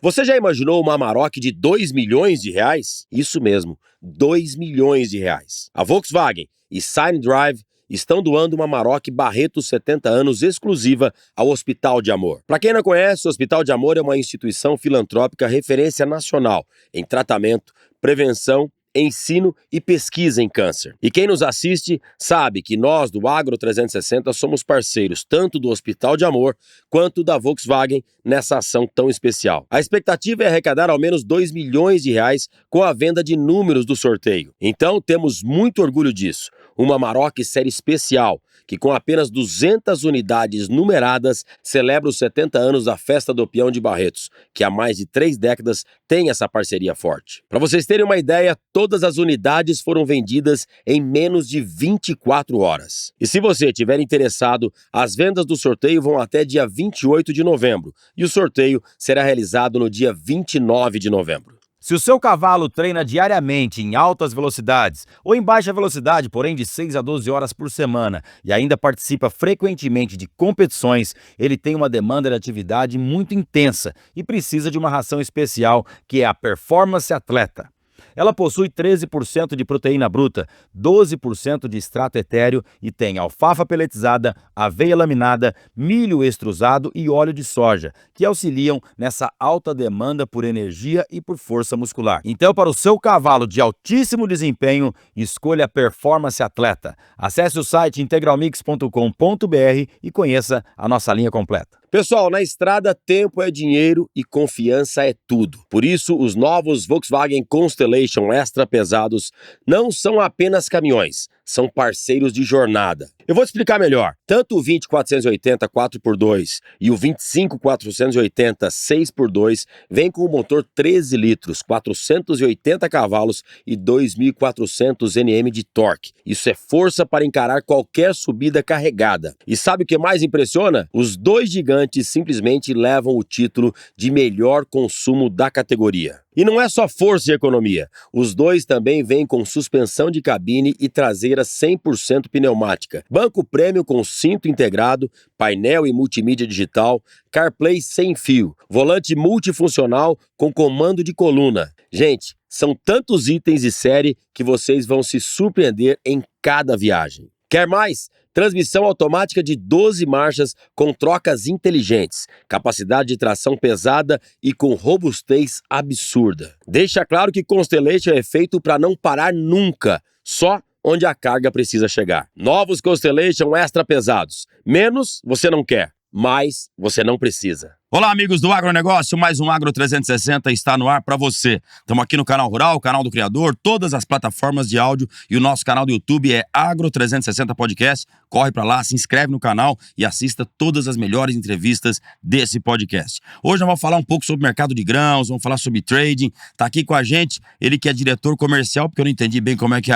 Você já imaginou uma Amarok de 2 milhões de reais? Isso mesmo, 2 milhões de reais. A Volkswagen e Sign Drive estão doando uma Amarok Barreto 70 anos exclusiva ao Hospital de Amor. Para quem não conhece, o Hospital de Amor é uma instituição filantrópica referência nacional em tratamento, prevenção, ensino e pesquisa em câncer. E quem nos assiste sabe que nós do Agro 360 somos parceiros tanto do Hospital de Amor quanto da Volkswagen nessa ação tão especial. A expectativa é arrecadar ao menos 2 milhões de reais com a venda de números do sorteio. Então temos muito orgulho disso. Uma Amarok série especial, que com apenas 200 unidades numeradas celebra os 70 anos da Festa do Peão de Barretos, que há mais de 3 décadas tem essa parceria forte. Para vocês terem uma ideia, todas as unidades foram vendidas em menos de 24 horas. E se você estiver interessado, as vendas do sorteio vão até dia 28 de novembro e o sorteio será realizado no dia 29 de novembro. Se o seu cavalo treina diariamente em altas velocidades ou em baixa velocidade, porém de 6 a 12 horas por semana, e ainda participa frequentemente de competições, ele tem uma demanda de atividade muito intensa e precisa de uma ração especial, que é a Performance Atleta. Ela possui 13% de proteína bruta, 12% de extrato etéreo e tem alfafa peletizada, aveia laminada, milho extrusado e óleo de soja, que auxiliam nessa alta demanda por energia e por força muscular. Então, para o seu cavalo de altíssimo desempenho, escolha a Performance Atleta. Acesse o site integralmix.com.br e conheça a nossa linha completa. Pessoal, na estrada, tempo é dinheiro e confiança é tudo. Por isso, os novos Volkswagen Constellation extra pesados não são apenas caminhões, são parceiros de jornada. Eu vou te explicar melhor. Tanto o 20480 4x2 e o 25480 6x2 vêm com o motor 13 litros, 480 cavalos e 2.400 Nm de torque. Isso é força para encarar qualquer subida carregada. E sabe o que mais impressiona? Os dois gigantes simplesmente levam o título de melhor consumo da categoria. E não é só força e economia. Os dois também vêm com suspensão de cabine e traseira 100% pneumática, banco prêmio com cinto integrado, painel e multimídia digital, CarPlay sem fio, volante multifuncional com comando de coluna. Gente, são tantos itens de série que vocês vão se surpreender em cada viagem. Quer mais? Transmissão automática de 12 marchas com trocas inteligentes, capacidade de tração pesada e com robustez absurda. Deixa claro que Constellation é feito para não parar nunca, só onde a carga precisa chegar. Novos Constellation extra pesados. Menos você não quer, mais você não precisa. Olá, amigos do Agronegócio, mais um Agro 360 está no ar para você. Estamos aqui no Canal Rural, o canal do criador, todas as plataformas de áudio e o nosso canal do YouTube é Agro 360 Podcast. Corre para lá, se inscreve no canal e assista todas as melhores entrevistas desse podcast. Hoje nós vamos falar um pouco sobre mercado de grãos, vamos falar sobre trading. Tá aqui com a gente, ele que é diretor comercial, porque eu não entendi bem como é que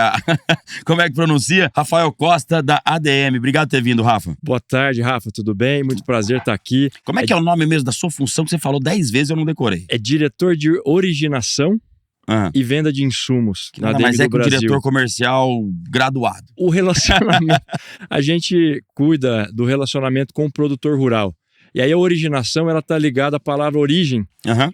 como é que pronuncia, Rafael Costa da ADM. Obrigado por ter vindo, Rafa. Boa tarde, Rafa, tudo bem? Muito prazer estar aqui. Como é que é o nome mesmo da sua função que você falou 10 vezes e eu não decorei? É diretor de originação e venda de insumos na ADM mas do é com o Brasil. diretor comercial graduado. O relacionamento, a gente cuida do relacionamento com o produtor rural. E aí a originação, ela tá ligada à palavra origem,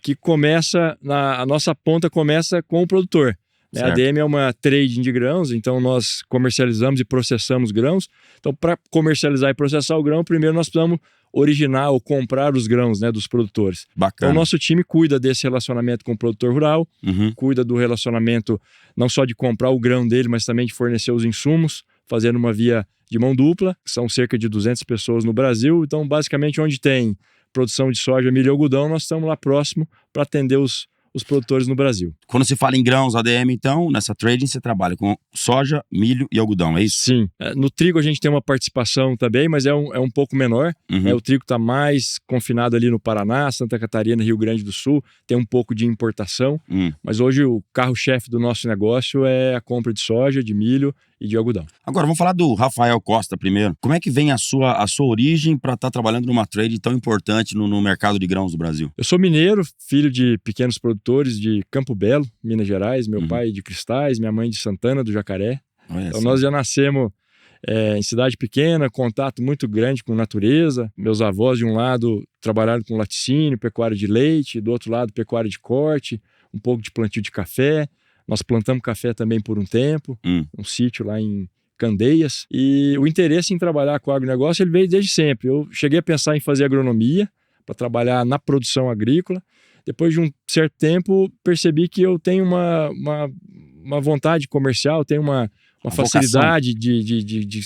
que começa, a nossa ponta começa com o produtor. A ADM é uma trading de grãos, então nós comercializamos e processamos grãos. Então, para comercializar e processar o grão, primeiro nós precisamos originar ou comprar os grãos, né, dos produtores. Bacana. Então, o nosso time cuida desse relacionamento com o produtor rural, cuida do relacionamento não só de comprar o grão dele, mas também de fornecer os insumos, fazendo uma via de mão dupla. São cerca de 200 pessoas no Brasil. Então, basicamente, onde tem produção de soja, milho e algodão, nós estamos lá próximo para atender os produtores no Brasil. Quando se fala em grãos, ADM, então, nessa trading você trabalha com soja, milho e algodão, é isso? Sim. No trigo a gente tem uma participação também, mas é um pouco menor. O trigo está mais confinado ali no Paraná, Santa Catarina, Rio Grande do Sul. Tem um pouco de importação, mas hoje o carro-chefe do nosso negócio é a compra de soja, de milho e de algodão. Agora, vamos falar do Rafael Costa primeiro. Como é que vem a sua origem para estar trabalhando numa trade tão importante no mercado de grãos do Brasil? Eu sou mineiro, filho de pequenos produtores de Campo Belo, Minas Gerais. Meu pai de Cristais, minha mãe de Santana do Jacaré. Então nós já nascemos em cidade pequena, contato muito grande com natureza. Meus avós, de um lado, trabalharam com laticínio, pecuária de leite, do outro lado, pecuária de corte, um pouco de plantio de café. Nós plantamos café também por um tempo, um sítio lá em Candeias. E o interesse em trabalhar com agronegócio ele veio desde sempre. Eu cheguei a pensar em fazer agronomia para trabalhar na produção agrícola. Depois de um certo tempo, percebi que eu tenho uma vontade comercial, tenho uma facilidade de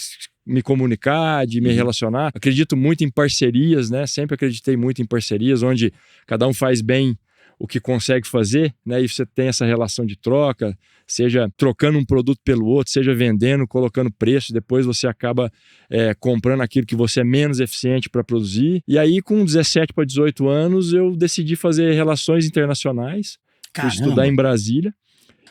me comunicar, de me relacionar. Acredito muito em parcerias, né? Sempre acreditei muito em parcerias, onde cada um faz bem o que consegue fazer, né? E você tem essa relação de troca, seja trocando um produto pelo outro, seja vendendo, colocando preço, depois você acaba comprando aquilo que você é menos eficiente para produzir. E aí, com 17 para 18 anos, eu decidi fazer relações internacionais, fui estudar em Brasília.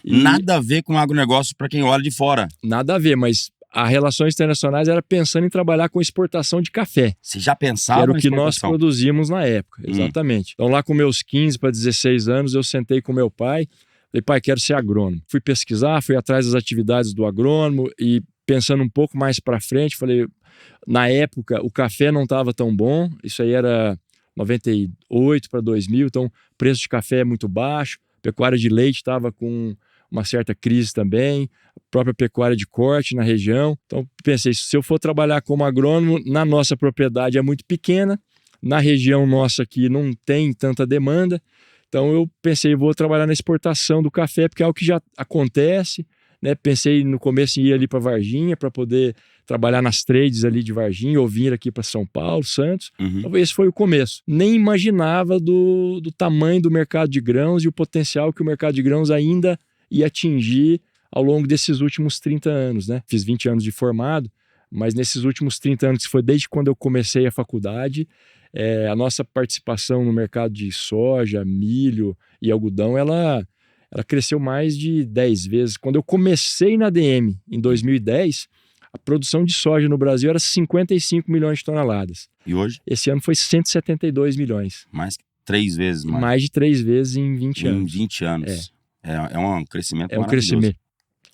Nada a ver com agronegócio para quem olha de fora. Nada a ver, mas as relações internacionais era pensando em trabalhar com exportação de café. Você já pensava era o na que exportação? nós produzimos na época, exatamente. Então lá com meus 15 para 16 anos, eu sentei com meu pai, falei, pai, quero ser agrônomo. Fui pesquisar, fui atrás das atividades do agrônomo e pensando um pouco mais para frente, falei, na época o café não estava tão bom, isso aí era 98 para 2000, então o preço de café é muito baixo, pecuária de leite estava com uma certa crise também, a própria pecuária de corte na região. Então pensei, se eu for trabalhar como agrônomo, na nossa propriedade é muito pequena, na região nossa aqui não tem tanta demanda, então eu pensei, vou trabalhar na exportação do café, porque é algo que já acontece, né? Pensei no começo em ir ali para Varginha, para poder trabalhar nas trades ali de Varginha, ou vir aqui para São Paulo, Santos. Então esse foi o começo. Nem imaginava do tamanho do mercado de grãos e o potencial que o mercado de grãos ainda ia atingir ao longo desses últimos 30 anos, né? Fiz 20 anos de formado, mas nesses últimos 30 anos, que foi desde quando eu comecei a faculdade, a nossa participação no mercado de soja, milho e algodão, ela cresceu mais de 10 vezes. Quando eu comecei na ADM, em 2010, a produção de soja no Brasil era 55 milhões de toneladas. E hoje? Esse ano foi 172 milhões. Mais que 3 vezes mais. Mais de 3 vezes em 20 anos. Em 20 anos. É um crescimento maravilhoso. É um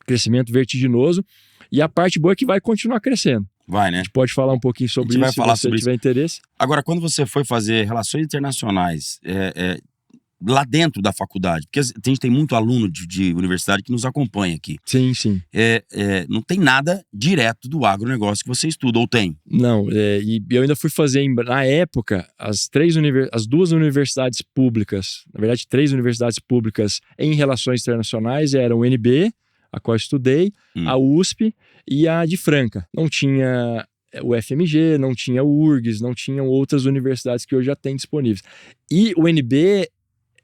crescimento vertiginoso. E a parte boa é que vai continuar crescendo. Vai, né? A gente pode falar um pouquinho sobre isso, se você tiver interesse. Agora, quando você foi fazer relações internacionais, lá dentro da faculdade, porque a gente tem muito aluno de universidade que nos acompanha aqui. Sim, sim. Não tem nada direto do agronegócio que você estuda, ou tem? Não, e eu ainda fui fazer, na época, as 2 universidades públicas, na verdade 3 universidades públicas em relações internacionais eram o UNB, a qual eu estudei, a USP e a de Franca. Não tinha o FMG, não tinha o URGS, não tinham outras universidades que hoje já tem disponíveis. E o UNB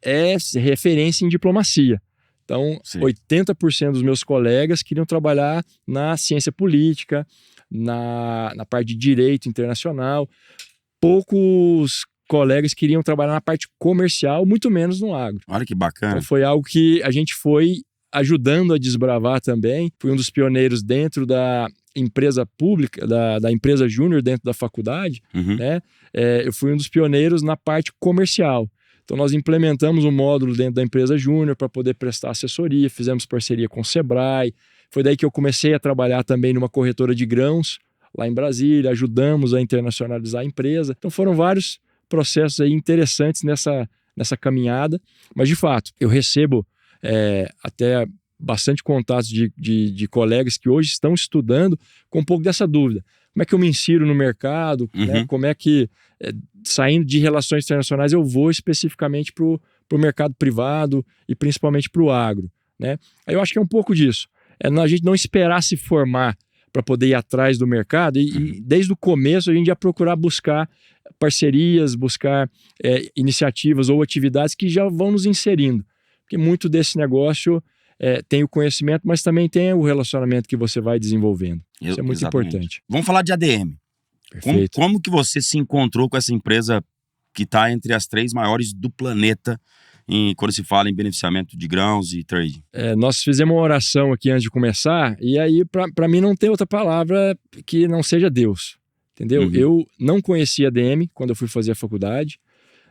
é referência em diplomacia. Então, sim, 80% dos meus colegas queriam trabalhar na ciência política, na parte de direito internacional. Poucos colegas queriam trabalhar na parte comercial, muito menos no agro. Olha que bacana. Então, foi algo que a gente foi ajudando a desbravar também. Fui um dos pioneiros dentro da empresa pública, da empresa júnior dentro da faculdade. Né? Eu fui um dos pioneiros na parte comercial. Então nós implementamos um módulo dentro da empresa júnior para poder prestar assessoria, fizemos parceria com o Sebrae. Foi daí que eu comecei a trabalhar também numa corretora de grãos lá em Brasília, ajudamos a internacionalizar a empresa. Então foram vários processos aí interessantes nessa caminhada, mas de fato eu recebo até bastante contatos de colegas que hoje estão estudando com um pouco dessa dúvida. Como é que eu me insiro no mercado? Né? Como é que, saindo de relações internacionais, eu vou especificamente para o mercado privado e principalmente para o agro? Né? Aí eu acho que é um pouco disso. A gente não esperar se formar para poder ir atrás do mercado e desde o começo a gente já procurar buscar parcerias, buscar iniciativas ou atividades que já vão nos inserindo. Porque muito desse negócio tem o conhecimento, mas também tem o relacionamento que você vai desenvolvendo. Isso é muito importante. Vamos falar de ADM. Perfeito. Como que você se encontrou com essa empresa que está entre as 3 maiores do planeta quando se fala em beneficiamento de grãos e trading? Nós fizemos uma oração aqui antes de começar, e aí para mim não tem outra palavra que não seja Deus. Entendeu? Eu não conhecia ADM quando eu fui fazer a faculdade.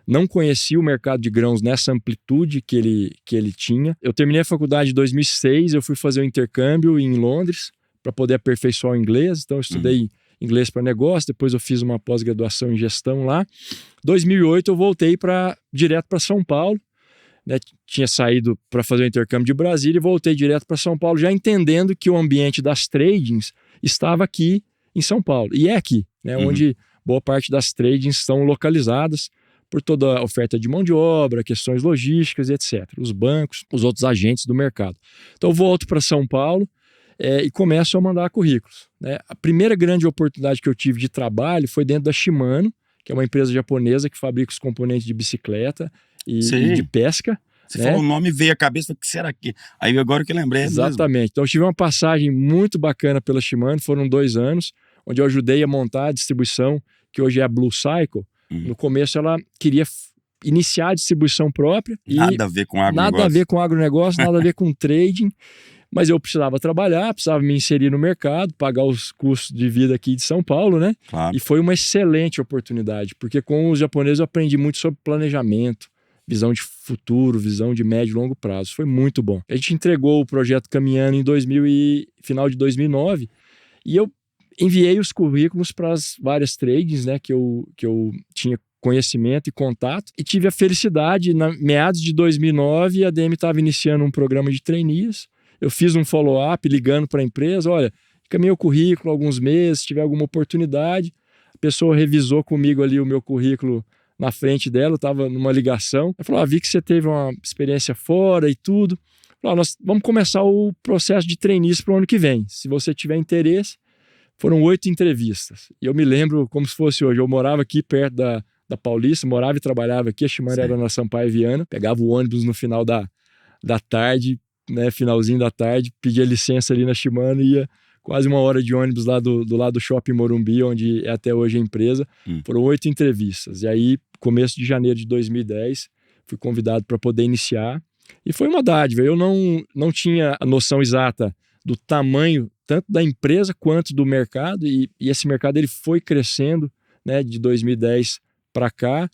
Não conhecia o mercado de grãos nessa amplitude que ele tinha. Eu terminei a faculdade em 2006, eu fui fazer o intercâmbio em Londres, para poder aperfeiçoar o inglês. Então eu estudei inglês para negócio, depois eu fiz uma pós-graduação em gestão lá. 2008 eu voltei direto para São Paulo, né? Tinha saído para fazer o intercâmbio de Brasília e voltei direto para São Paulo, já entendendo que o ambiente das tradings estava aqui em São Paulo. E é aqui, né? Onde boa parte das tradings estão localizadas por toda a oferta de mão de obra, questões logísticas e etc. Os bancos, os outros agentes do mercado. Então eu volto para São Paulo e começo a mandar currículos, né? A primeira grande oportunidade que eu tive de trabalho foi dentro da Shimano, que é uma empresa japonesa que fabrica os componentes de bicicleta e de pesca. Você falou o nome, veio à cabeça, o que será que... Aí agora que eu lembrei. Exatamente. Mesmo. Então eu tive uma passagem muito bacana pela Shimano, foram 2 anos, onde eu ajudei a montar a distribuição, que hoje é a Blue Cycle. No começo ela queria iniciar a distribuição própria. Nada a ver com agronegócio. Nada a ver com agronegócio, nada a ver com trading. Mas eu precisava trabalhar, precisava me inserir no mercado, pagar os custos de vida aqui de São Paulo, né? Claro. E foi uma excelente oportunidade, porque com os japoneses eu aprendi muito sobre planejamento, visão de futuro, visão de médio e longo prazo. Foi muito bom. A gente entregou o projeto caminhando em final de 2009 e eu enviei os currículos para as várias tradings, né, que eu tinha conhecimento e contato, e tive a felicidade, meados de 2009, a DM estava iniciando um programa de trainees. Eu fiz um follow-up ligando para a empresa, olha, encaminhei o currículo há alguns meses, se tiver alguma oportunidade. A pessoa revisou comigo ali o meu currículo na frente dela, eu estava numa ligação. Ela falou, vi que você teve uma experiência fora e tudo. Falou, nós vamos começar o processo de trainees para o ano que vem. Se você tiver interesse, foram 8 entrevistas. E eu me lembro como se fosse hoje, eu morava aqui perto da Paulista, morava e trabalhava aqui, a Shimano era na Sampaio Viana, pegava o ônibus no final da tarde, né, finalzinho da tarde, pedia licença ali na Shimano e ia quase 1 hora de ônibus lá do lado do Shopping Morumbi, onde é até hoje a empresa. Foram 8 entrevistas. E aí, começo de janeiro de 2010, fui convidado para poder iniciar. E foi uma dádiva. Eu não tinha a noção exata do tamanho, tanto da empresa quanto do mercado. E esse mercado ele foi crescendo, né, de 2010 para cá.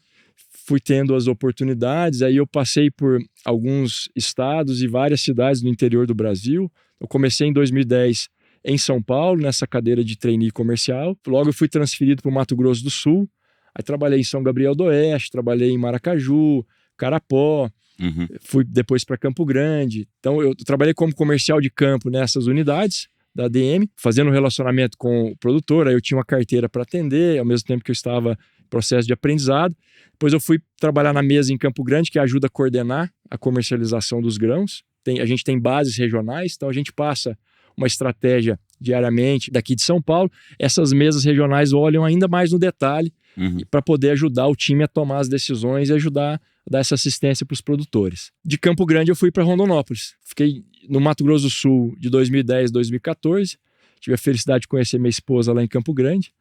Fui tendo as oportunidades, aí eu passei por alguns estados e várias cidades no interior do Brasil. Eu comecei em 2010 em São Paulo, nessa cadeira de trainee comercial. Logo eu fui transferido para o Mato Grosso do Sul. Aí trabalhei em São Gabriel do Oeste, trabalhei em Maracaju, Carapó, fui depois para Campo Grande. Então eu trabalhei como comercial de campo nessas unidades da ADM, fazendo relacionamento com o produtor. Aí eu tinha uma carteira para atender, ao mesmo tempo que eu estava em processo de aprendizado. Depois eu fui trabalhar na mesa em Campo Grande, que ajuda a coordenar a comercialização dos grãos. A gente tem bases regionais, então a gente passa uma estratégia diariamente daqui de São Paulo. Essas mesas regionais olham ainda mais no detalhe para poder ajudar o time a tomar as decisões e ajudar a dar essa assistência para os produtores. De Campo Grande eu fui para Rondonópolis. Fiquei no Mato Grosso do Sul de 2010 a 2014. Tive a felicidade de conhecer minha esposa lá em Campo Grande.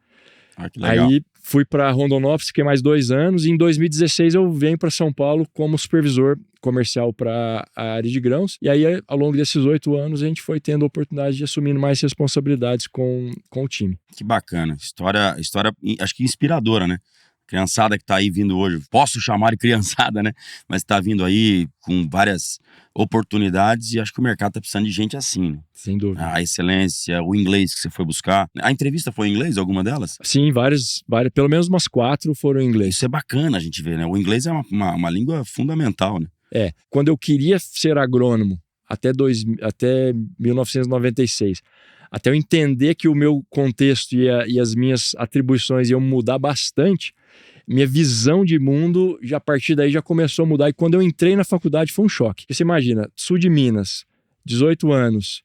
Que legal. Aí fui para Rondonópolis, fiquei mais 2 anos. E em 2016 eu venho para São Paulo como supervisor comercial para a área de grãos. E aí, ao longo desses 8 anos, a gente foi tendo a oportunidade de assumir mais responsabilidades com o time. Que bacana. História, acho que inspiradora, né? Criançada que tá aí vindo hoje, posso chamar de criançada, né? Mas tá vindo aí com várias oportunidades e acho que o mercado tá precisando de gente assim, né? Sem dúvida. A excelência, o inglês que você foi buscar. A entrevista foi em inglês, alguma delas? Sim, várias, pelo menos umas 4 foram em inglês. Isso é bacana a gente ver, né? O inglês é uma língua fundamental, né? Quando eu queria ser agrônomo, até 1996, até eu entender que o meu contexto e as minhas atribuições iam mudar bastante, minha visão de mundo, já a partir daí já começou a mudar. E quando eu entrei na faculdade foi um choque. Você imagina, sul de Minas, 18 anos,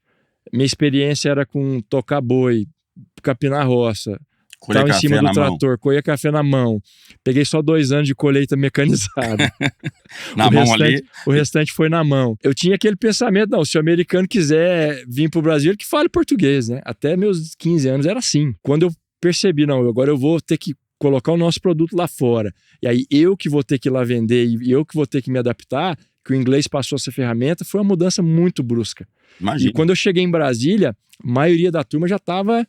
minha experiência era com tocar boi, capinar roça, estava em cima do trator, colher café na mão. Peguei só 2 anos de colheita mecanizada. O restante foi na mão. Eu tinha aquele pensamento, não, se o americano quiser vir pro Brasil, ele que fale português, né? Até meus 15 anos era assim. Quando eu percebi, não, agora eu vou ter que colocar o nosso produto lá fora. E aí eu que vou ter que ir lá vender e eu que vou ter que me adaptar, que o inglês passou a ser ferramenta, foi uma mudança muito brusca. Imagina. E quando eu cheguei em Brasília, a maioria da turma já estava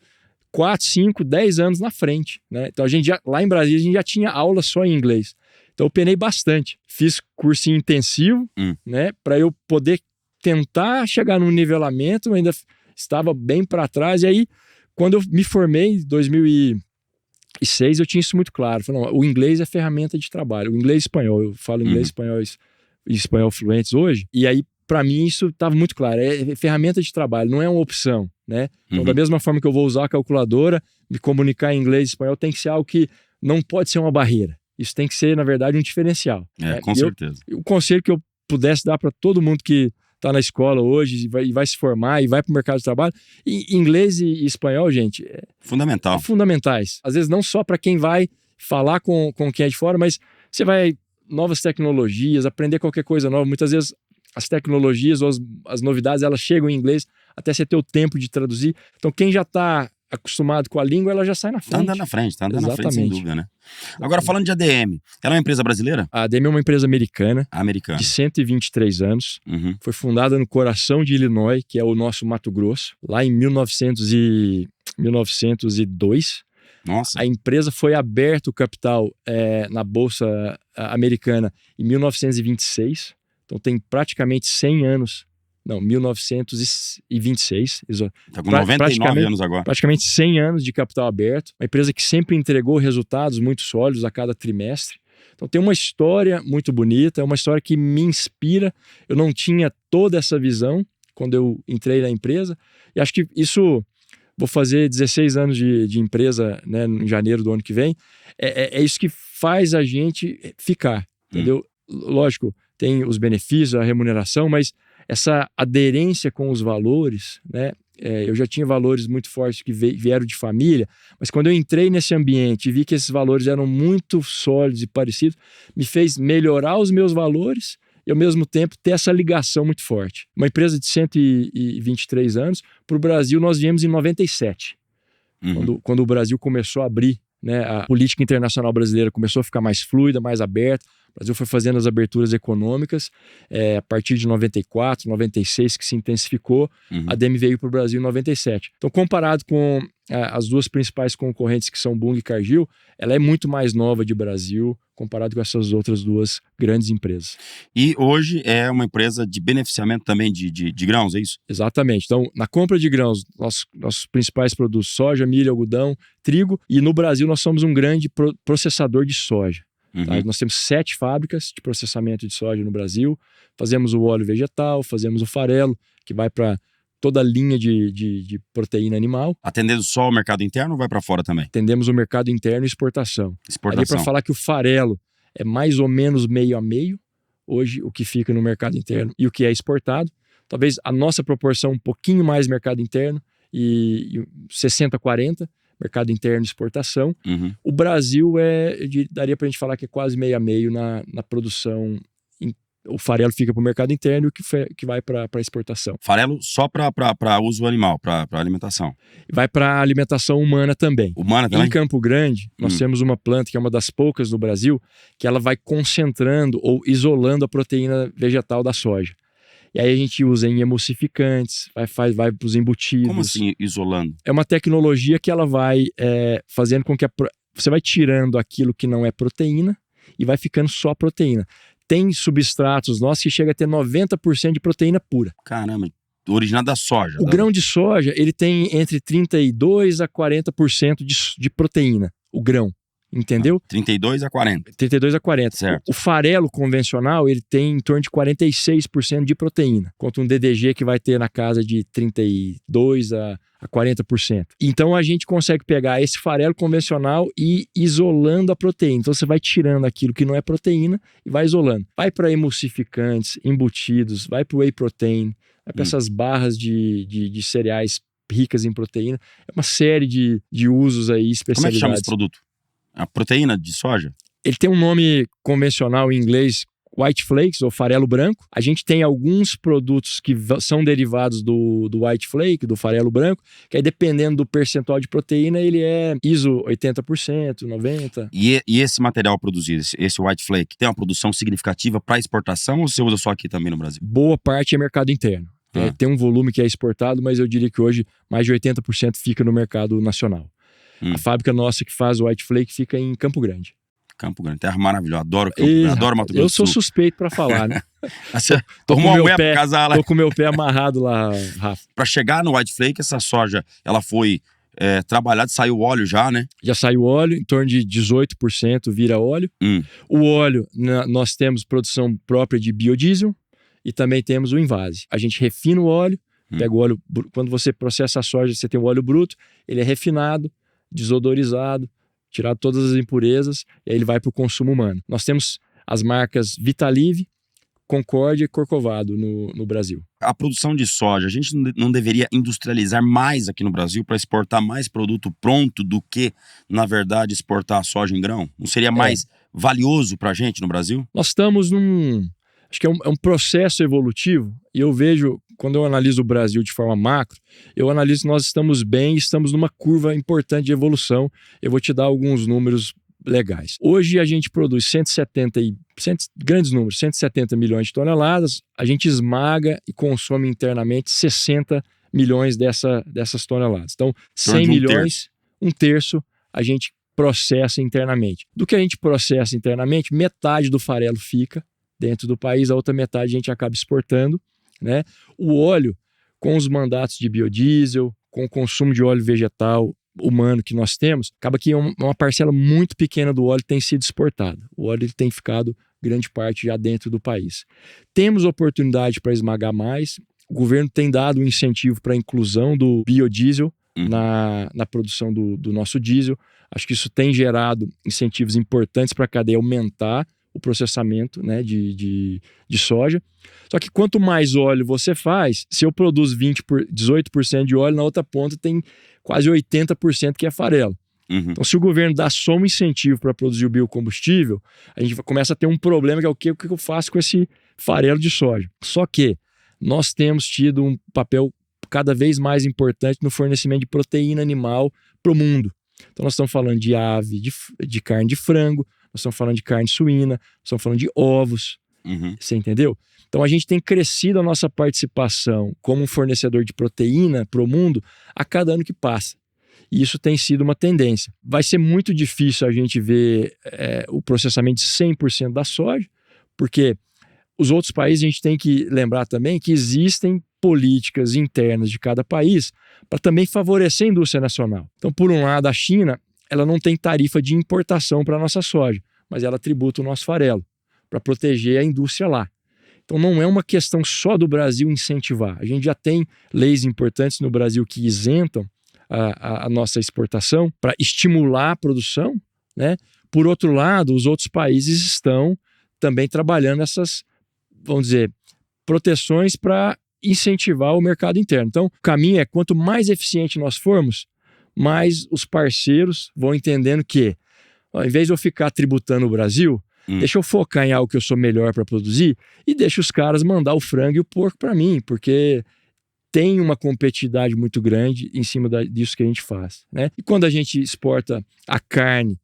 4, 5, 10 anos na frente, né? Então lá em Brasília a gente já tinha aula só em inglês. Então eu penei bastante. Fiz cursinho intensivo, né? Para eu poder tentar chegar num nivelamento, ainda estava bem para trás. E aí, quando eu me formei em 2006, eu tinha isso muito claro. Falei, não, o inglês é ferramenta de trabalho. O inglês e espanhol, eu falo inglês e espanhol fluentes hoje. E aí, para mim, isso estava muito claro. É ferramenta de trabalho, não é uma opção, né? Então, da mesma forma que eu vou usar a calculadora, me comunicar em inglês e espanhol tem que ser algo que não pode ser uma barreira. Isso tem que ser, na verdade, um diferencial. Com certeza. O conselho que eu pudesse dar para todo mundo que está na escola hoje e vai se formar e vai para o mercado de trabalho, inglês e espanhol, gente, fundamental. Fundamentais. Às vezes não só para quem vai falar com quem é de fora, mas você vai novas tecnologias, aprender qualquer coisa nova. Muitas vezes as tecnologias ou as novidades, elas chegam em inglês até você ter o tempo de traduzir. Então, quem já está acostumado com a língua, ela já sai na frente. Tá andando na frente, sem dúvida, né? Agora, falando de ADM, ela é uma empresa brasileira? A ADM é uma empresa americana. Americana. De 123 anos. Foi fundada no coração de Illinois, que é o nosso Mato Grosso, lá em 1902. Nossa. A empresa foi aberta o capital na Bolsa Americana em 1926. Então tem praticamente 100 anos. Não, 1926. Está com 99 anos agora. Praticamente 100 anos de capital aberto. Uma empresa que sempre entregou resultados muito sólidos a cada trimestre. Então tem uma história muito bonita, é uma história que me inspira. Eu não tinha toda essa visão quando eu entrei na empresa. E acho que isso... Vou fazer 16 anos de empresa, né, em janeiro do ano que vem. É isso que faz a gente ficar, entendeu? Lógico, tem os benefícios, a remuneração, mas essa aderência com os valores, né? Eu já tinha valores muito fortes que vieram de família, mas quando eu entrei nesse ambiente e vi que esses valores eram muito sólidos e parecidos, me fez melhorar os meus valores e, ao mesmo tempo, ter essa ligação muito forte. Uma empresa de 123 anos, para o Brasil nós viemos em 97, quando o Brasil começou a abrir, né, a política internacional brasileira começou a ficar mais fluida, mais aberta. O Brasil foi fazendo as aberturas econômicas a partir de 94, 96, que se intensificou. A ADM veio para o Brasil em 97. Então, comparado com as duas principais concorrentes, que são Bunge e Cargill, ela é muito mais nova de Brasil, comparado com essas outras duas grandes empresas. E hoje é uma empresa de beneficiamento também de grãos, é isso? Exatamente. Então, na compra de grãos, nossos principais produtos, soja, milho, algodão, trigo, e no Brasil nós somos um grande processador de soja. Tá? Nós temos 7 fábricas de processamento de soja no Brasil, fazemos o óleo vegetal, fazemos o farelo, que vai para toda a linha de proteína animal. Atendendo só o mercado interno ou vai para fora também? Atendemos o mercado interno e exportação. Ali para falar que o farelo é mais ou menos meio a meio, hoje o que fica no mercado interno e o que é exportado. Talvez a nossa proporção um pouquinho mais mercado interno e 60-40, mercado interno e exportação. O Brasil daria para a gente falar que é quase meio a meio na produção. O farelo fica para o mercado interno e o que vai para a exportação. Farelo só para uso animal, para alimentação. Vai para alimentação humana também. Humana também? Em Campo Grande, nós temos uma planta que é uma das poucas no Brasil, que ela vai concentrando ou isolando a proteína vegetal da soja. E aí a gente usa em emulsificantes, vai para os embutidos. Como assim isolando? É uma tecnologia que ela vai fazendo com que você vai tirando aquilo que não é proteína e vai ficando só proteína. Tem substratos nossos que chega a ter 90% de proteína pura. Caramba, originado da soja. O grão de soja, ele tem entre 32% a 40% de proteína, o grão. Entendeu? 32 a 40. 32 a 40. Certo. O farelo convencional, ele tem em torno de 46% de proteína, contra um DDG que vai ter na casa de 32 a 40%. Então a gente consegue pegar esse farelo convencional e ir isolando a proteína. Então você vai tirando aquilo que não é proteína e vai isolando. Vai para emulsificantes, embutidos, vai para o whey protein, vai para essas barras de cereais ricas em proteína. É uma série de usos aí, especialidades. Como é que chama esse produto? A proteína de soja? Ele tem um nome convencional em inglês, white flakes, ou farelo branco. A gente tem alguns produtos que são derivados do white flake, do farelo branco, que aí dependendo do percentual de proteína, ele é ISO 80%, 90%. E esse material produzido, esse white flake, tem uma produção significativa para exportação ou você usa só aqui também no Brasil? Boa parte é mercado interno. Tem um volume que é exportado, mas eu diria que hoje mais de 80% fica no mercado nacional. A fábrica nossa que faz o white flake fica em Campo Grande. Campo Grande, terra maravilhosa. Adoro Campo Grande, adoro Mato Grosso do Sul. Eu sou suspeito para falar, né? Tô com o meu pé amarrado lá, Rafa. Para chegar no White Flake, essa soja, ela foi trabalhada, saiu óleo já, né? Já saiu óleo, em torno de 18% vira óleo. O óleo, nós temos produção própria de biodiesel e também temos o invase. A gente refina o óleo, pega o óleo, quando você processa a soja, você tem o óleo bruto, ele é refinado, desodorizado, tirado todas as impurezas, e aí ele vai para o consumo humano. Nós temos as marcas Vitalive, Concórdia e Corcovado no Brasil. A produção de soja, a gente não deveria industrializar mais aqui no Brasil para exportar mais produto pronto do que, na verdade, exportar a soja em grão? Não seria mais valioso para a gente no Brasil? Nós estamos acho que é um processo evolutivo, e eu vejo, quando eu analiso o Brasil de forma macro, eu analiso que nós estamos bem, estamos numa curva importante de evolução. Eu vou te dar alguns números legais. Hoje a gente produz 170 milhões de toneladas, a gente esmaga e consome internamente 60 milhões dessas toneladas. Então, 100 milhões, um terço, a gente processa internamente. Do que a gente processa internamente, metade do farelo fica dentro do país, a outra metade a gente acaba exportando, né? O óleo, com os mandatos de biodiesel, com o consumo de óleo vegetal humano que nós temos, acaba que uma parcela muito pequena do óleo tem sido exportada. O óleo ele tem ficado grande parte já dentro do país. Temos oportunidade para esmagar mais. O governo tem dado um incentivo para a inclusão do biodiesel na produção do nosso diesel. Acho que isso tem gerado incentivos importantes para a cadeia aumentar o processamento, né, de soja. Só que quanto mais óleo você faz, se eu produzo 18% de óleo, na outra ponta tem quase 80% que é farelo. Então, se o governo dá só um incentivo para produzir o biocombustível, a gente começa a ter um problema, que é o que eu faço com esse farelo de soja. Só que nós temos tido um papel cada vez mais importante no fornecimento de proteína animal para o mundo. Então, nós estamos falando de ave, de carne de frango, nós estamos falando de carne suína, nós estamos falando de ovos, você entendeu? Então a gente tem crescido a nossa participação como um fornecedor de proteína para o mundo a cada ano que passa. E isso tem sido uma tendência. Vai ser muito difícil a gente ver o processamento de 100% da soja, porque os outros países a gente tem que lembrar também que existem políticas internas de cada país para também favorecer a indústria nacional. Então, por um lado, a China ela não tem tarifa de importação para a nossa soja, mas ela tributa o nosso farelo para proteger a indústria lá. Então não é uma questão só do Brasil incentivar. A gente já tem leis importantes no Brasil que isentam a nossa exportação para estimular a produção, né? Por outro lado, os outros países estão também trabalhando essas, vamos dizer, proteções para incentivar o mercado interno. Então o caminho é, quanto mais eficiente nós formos, mas os parceiros vão entendendo que, ao invés de eu ficar tributando o Brasil, deixa eu focar em algo que eu sou melhor para produzir e deixa os caras mandar o frango e o porco para mim, porque tem uma competitividade muito grande em cima disso que a gente faz, né? E quando a gente exporta a carne,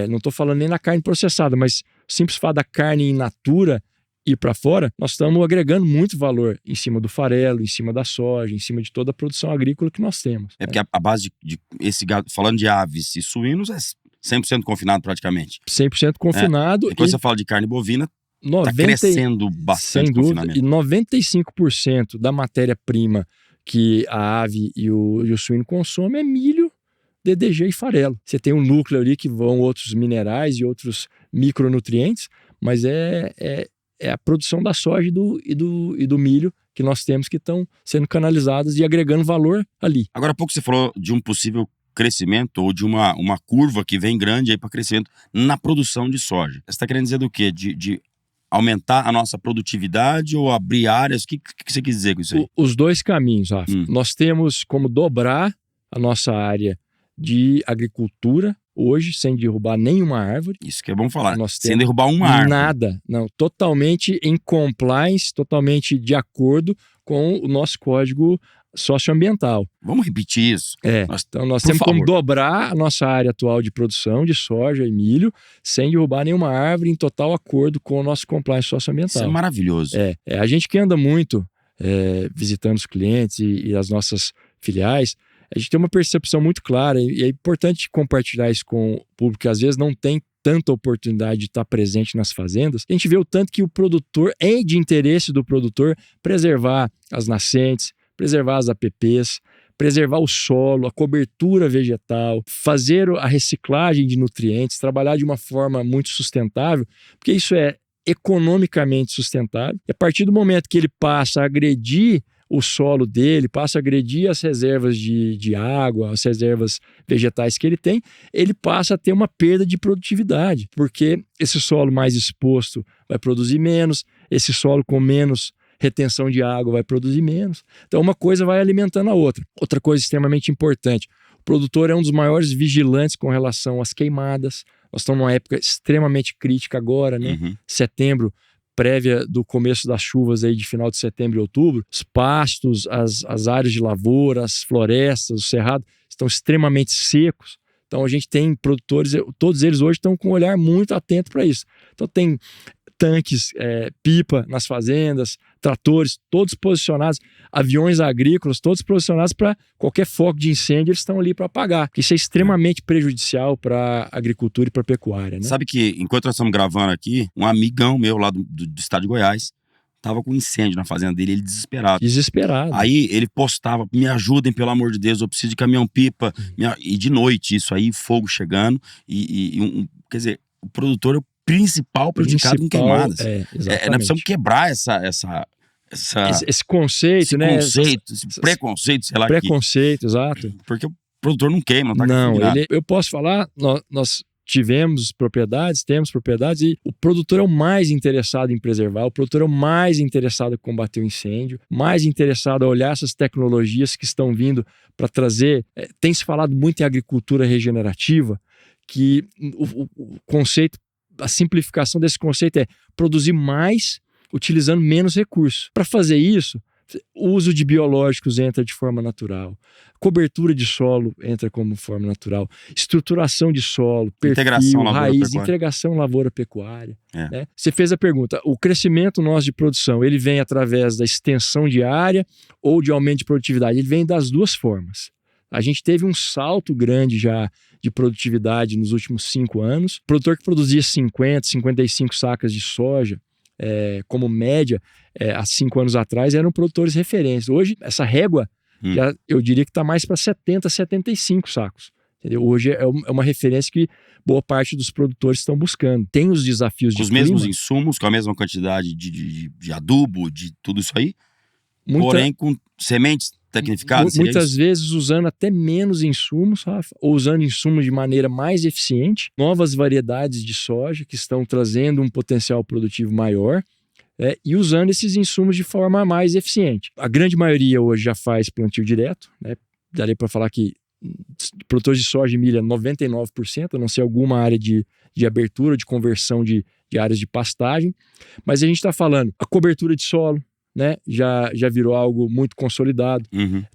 não estou falando nem na carne processada, mas o simples fato da carne in natura ir para fora, nós estamos agregando muito valor em cima do farelo, em cima da soja, em cima de toda a produção agrícola que nós temos. Porque a base de esse gado, falando de aves e suínos, é 100% confinado praticamente. 100% confinado. E quando você fala de carne bovina, está crescendo bastante. Sem dúvida, confinamento. E 95% da matéria-prima que a ave e o suíno consomem é milho, DDG e farelo. Você tem um núcleo ali que vão outros minerais e outros micronutrientes, mas é a produção da soja e do milho que nós temos que estão sendo canalizadas e agregando valor ali. Agora há pouco você falou de um possível crescimento ou de uma curva que vem grande aí para crescimento na produção de soja. Você está querendo dizer do quê? De aumentar a nossa produtividade ou abrir áreas? O que você quis dizer com isso aí? Os dois caminhos, Rafa. Nós temos como dobrar a nossa área de agricultura hoje, sem derrubar nenhuma árvore. Isso que é bom falar, sem derrubar uma árvore. Nada, não, totalmente em compliance, totalmente de acordo com o nosso código socioambiental. Vamos repetir isso. Então nós temos como dobrar a nossa área atual de produção de soja e milho, sem derrubar nenhuma árvore, em total acordo com o nosso compliance socioambiental. Isso é maravilhoso. A gente que anda muito visitando os clientes e as nossas filiais, a gente tem uma percepção muito clara, e é importante compartilhar isso com o público que às vezes não tem tanta oportunidade de estar presente nas fazendas, a gente vê o tanto que o produtor, é de interesse do produtor preservar as nascentes, preservar as APPs, preservar o solo, a cobertura vegetal, fazer a reciclagem de nutrientes, trabalhar de uma forma muito sustentável, porque isso é economicamente sustentável. E a partir do momento que ele passa a agredir o solo dele, passa a agredir as reservas de água, as reservas vegetais que ele tem, ele passa a ter uma perda de produtividade, porque esse solo mais exposto vai produzir menos, esse solo com menos retenção de água vai produzir menos. Então uma coisa vai alimentando a outra. Outra coisa extremamente importante, o produtor é um dos maiores vigilantes com relação às queimadas. Nós estamos numa época extremamente crítica agora, né? Setembro, prévia do começo das chuvas aí de final de setembro e outubro, os pastos, as áreas de lavoura, as florestas, o cerrado estão extremamente secos. Então a gente tem produtores, todos eles hoje estão com um olhar muito atento para isso. Então tem tanques, pipa nas fazendas, tratores, todos posicionados, aviões agrícolas, todos posicionados para qualquer foco de incêndio, eles estão ali para apagar. Isso é extremamente prejudicial para a agricultura e para a pecuária, né? Sabe que, enquanto nós estamos gravando aqui, um amigão meu lá do estado de Goiás tava com incêndio na fazenda dele, ele desesperado. Desesperado. Aí ele postava, me ajudem, pelo amor de Deus, eu preciso de caminhão-pipa. E de noite, isso aí, fogo chegando. Quer dizer, o produtor é o principal prejudicado com queimadas. Nós precisamos quebrar esse conceito, né? Esse preconceito, sei lá. Preconceito, exato. Porque o produtor não queima, não tá Não, eu posso falar, nós temos propriedades e o produtor é o mais interessado em preservar, o produtor é o mais interessado em combater o incêndio, mais interessado a olhar essas tecnologias que estão vindo para trazer. Tem se falado muito em agricultura regenerativa, que o conceito, a simplificação desse conceito é produzir mais utilizando menos recursos. Para fazer isso, o uso de biológicos entra de forma natural, cobertura de solo entra como forma natural, estruturação de solo, perfil, raiz, integração lavoura-pecuária. Né? Você fez a pergunta, o crescimento nosso de produção, ele vem através da extensão de área ou de aumento de produtividade? Ele vem das duas formas. A gente teve um salto grande já de produtividade nos últimos 5 anos. O produtor que produzia 50, 55 sacas de soja, como média, há 5 anos atrás, eram produtores referências. Hoje, essa régua, eu diria que está mais para 70, 75 sacos. Entendeu? Hoje é uma referência que boa parte dos produtores estão buscando. Tem os desafios de clima. Com os mesmos insumos, com a mesma quantidade de adubo, de tudo isso aí, porém com sementes tecnificadas? Muitas vezes usando até menos insumos, Rafa, ou usando insumos de maneira mais eficiente, novas variedades de soja que estão trazendo um potencial produtivo maior, e usando esses insumos de forma mais eficiente. A grande maioria hoje já faz plantio direto, né? Daria para falar que produtores de soja e milho 99%, a não ser alguma área de abertura, de conversão de áreas de pastagem, mas a gente está falando a cobertura de solo, né? Já virou algo muito consolidado.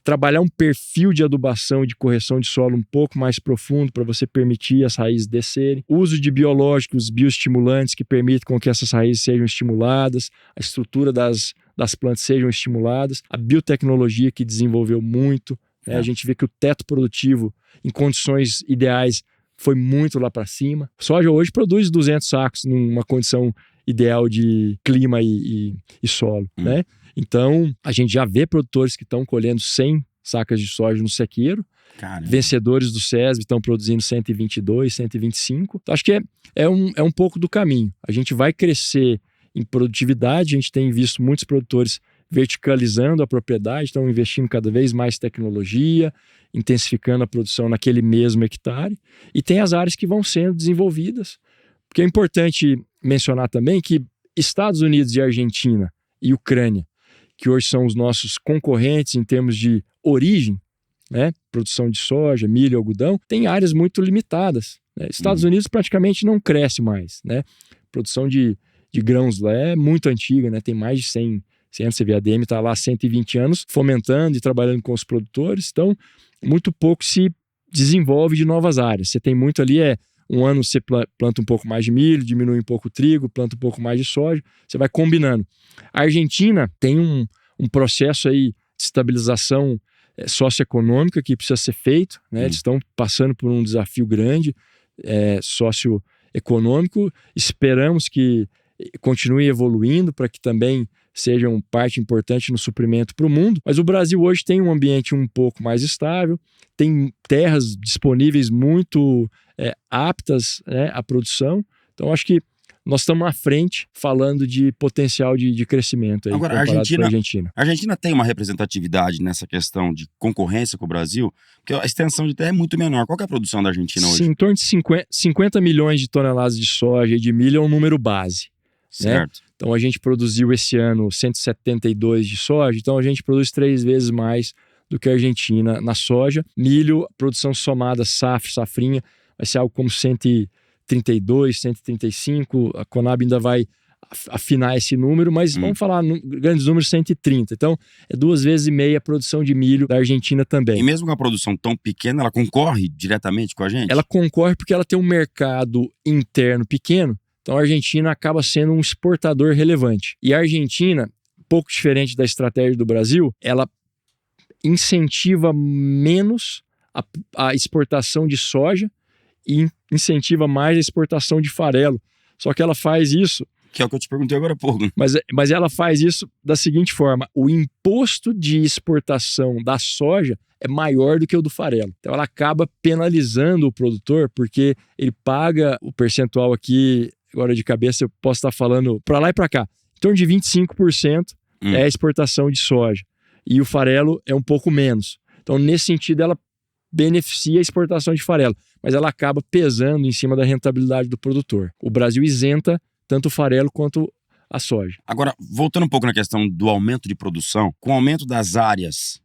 Trabalhar um perfil de adubação e de correção de solo um pouco mais profundo para você permitir as raízes descerem. O uso de biológicos, bioestimulantes que permitem com que essas raízes sejam estimuladas, a estrutura das plantas sejam estimuladas, a biotecnologia que desenvolveu muito. Né? A gente vê que o teto produtivo em condições ideais foi muito lá para cima. Soja hoje produz 200 sacos numa condição ideal de clima e solo, né? Então, a gente já vê produtores que estão colhendo 100 sacas de soja no sequeiro. Caramba. Vencedores do SESB estão produzindo 122, 125. Então, acho que é um pouco do caminho. A gente vai crescer em produtividade, a gente tem visto muitos produtores verticalizando a propriedade, estão investindo cada vez mais tecnologia, intensificando a produção naquele mesmo hectare. E tem as áreas que vão sendo desenvolvidas. Porque é importante mencionar também que Estados Unidos e Argentina e Ucrânia, que hoje são os nossos concorrentes em termos de origem, né, produção de soja, milho, algodão, tem áreas muito limitadas. Né? Estados Unidos praticamente não cresce mais. Né? Produção de grãos lá é muito antiga, né? Tem mais de 100 anos. Você vê a ADM está lá há 120 anos fomentando e trabalhando com os produtores, então muito pouco se desenvolve de novas áreas. Você tem muito ali, um ano você planta um pouco mais de milho, diminui um pouco o trigo, planta um pouco mais de soja, você vai combinando. A Argentina tem um processo aí de estabilização socioeconômica que precisa ser feito, né? Eles estão passando por um desafio grande, econômico. Esperamos que continue evoluindo para que também sejam parte importante no suprimento para o mundo. Mas o Brasil hoje tem um ambiente um pouco mais estável, tem terras disponíveis muito aptas, né, à produção. Então, acho que nós estamos à frente falando de potencial de crescimento aí, agora, comparado com a Argentina. A Argentina tem uma representatividade nessa questão de concorrência com o Brasil, porque a extensão de terra é muito menor. Qual que é a produção da Argentina hoje? Sim, em torno de 50 milhões de toneladas de soja e de milho é um número base. Certo. Né? Então a gente produziu esse ano 172 de soja, então a gente produz 3 vezes mais do que a Argentina na soja. Milho, produção somada, safrinha, vai ser algo como 132, 135, a Conab ainda vai afinar esse número, mas vamos falar grandes números, 130. Então é 2,5 vezes a produção de milho da Argentina também. E mesmo com a produção tão pequena, ela concorre diretamente com a gente? Ela concorre porque ela tem um mercado interno pequeno. Então a Argentina acaba sendo um exportador relevante. E a Argentina, pouco diferente da estratégia do Brasil, ela incentiva menos a exportação de soja e incentiva mais a exportação de farelo. Só que ela faz isso... Que é o que eu te perguntei agora há pouco. Mas ela faz isso da seguinte forma: o imposto de exportação da soja é maior do que o do farelo. Então ela acaba penalizando o produtor porque ele paga o percentual aqui... Agora de cabeça eu posso estar falando para lá e para cá. Em torno de 25% é a exportação de soja. E o farelo é um pouco menos. Então, nesse sentido, ela beneficia a exportação de farelo. Mas ela acaba pesando em cima da rentabilidade do produtor. O Brasil isenta tanto o farelo quanto a soja. Agora, voltando um pouco na questão do aumento de produção, com o aumento das áreas,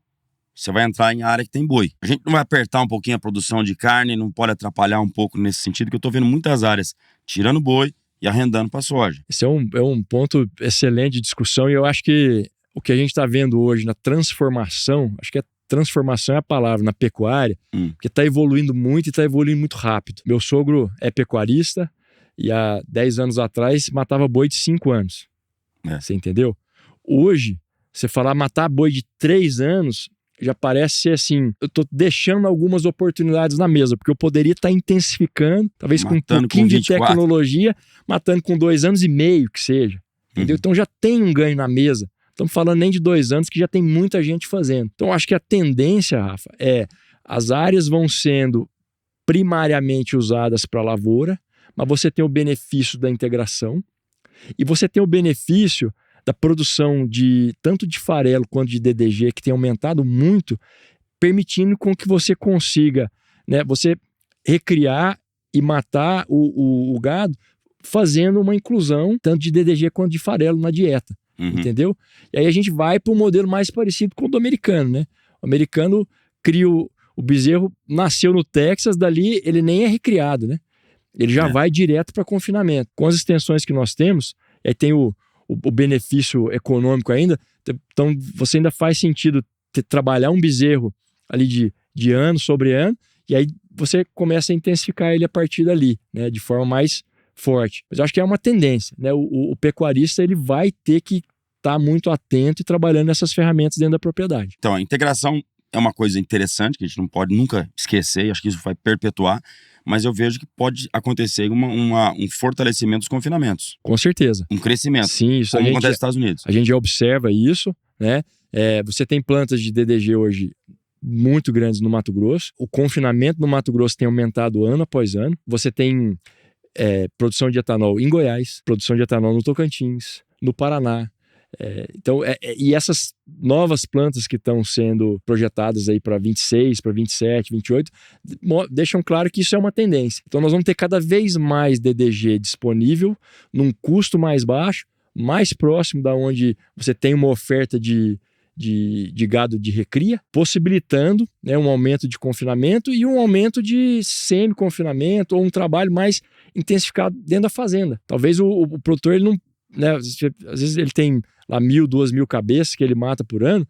você vai entrar em área que tem boi. A gente não vai apertar um pouquinho a produção de carne, não pode atrapalhar um pouco nesse sentido, que eu estou vendo muitas áreas tirando boi e arrendando para soja. Esse é um ponto excelente de discussão, e eu acho que o que a gente está vendo hoje na transformação, acho que transformação é a palavra, na pecuária, porque está evoluindo muito e está evoluindo muito rápido. Meu sogro é pecuarista e há 10 anos atrás matava boi de 5 anos. Você entendeu? Hoje, você falar matar boi de 3 anos... já parece ser assim, eu tô deixando algumas oportunidades na mesa, porque eu poderia estar intensificando, talvez com um pouquinho de tecnologia, matando com 2 anos e meio que seja, entendeu? Então já tem um ganho na mesa. Estamos falando nem de 2 anos, que já tem muita gente fazendo. Então acho que a tendência, Rafa, as áreas vão sendo primariamente usadas para lavoura, mas você tem o benefício da integração e você tem o benefício da produção tanto de farelo quanto de DDG, que tem aumentado muito, permitindo com que você consiga, né, você recriar e matar o gado, fazendo uma inclusão tanto de DDG quanto de farelo na dieta, entendeu? E aí a gente vai para um modelo mais parecido com o do americano, né? O americano cria o bezerro, nasceu no Texas, dali ele nem é recriado, né? Ele já vai direto para confinamento. Com as extensões que nós temos, aí tem o benefício econômico ainda, então você ainda faz sentido trabalhar um bezerro ali de ano sobre ano, e aí você começa a intensificar ele a partir dali, né, de forma mais forte. Mas eu acho que é uma tendência, né? O pecuarista ele vai ter que estar muito atento e trabalhando essas ferramentas dentro da propriedade. Então, a integração é uma coisa interessante, que a gente não pode nunca esquecer, e acho que isso vai perpetuar, mas eu vejo que pode acontecer um fortalecimento dos confinamentos. Com certeza. Um crescimento. Sim, isso como acontece nos Estados Unidos. A gente já observa isso, né? Você tem plantas de DDG hoje muito grandes no Mato Grosso. O confinamento no Mato Grosso tem aumentado ano após ano. Você tem produção de etanol em Goiás, produção de etanol no Tocantins, no Paraná. Então, e essas novas plantas que estão sendo projetadas aí para 26, para 27, 28, deixam claro que isso é uma tendência. Então nós vamos ter cada vez mais DDG disponível num custo mais baixo, mais próximo da onde você tem uma oferta de gado de recria, possibilitando, né, um aumento de confinamento e um aumento de semi-confinamento ou um trabalho mais intensificado dentro da fazenda. Talvez o produtor ele não, né, às vezes ele tem lá 1.000, 2.000 cabeças que ele mata por ano,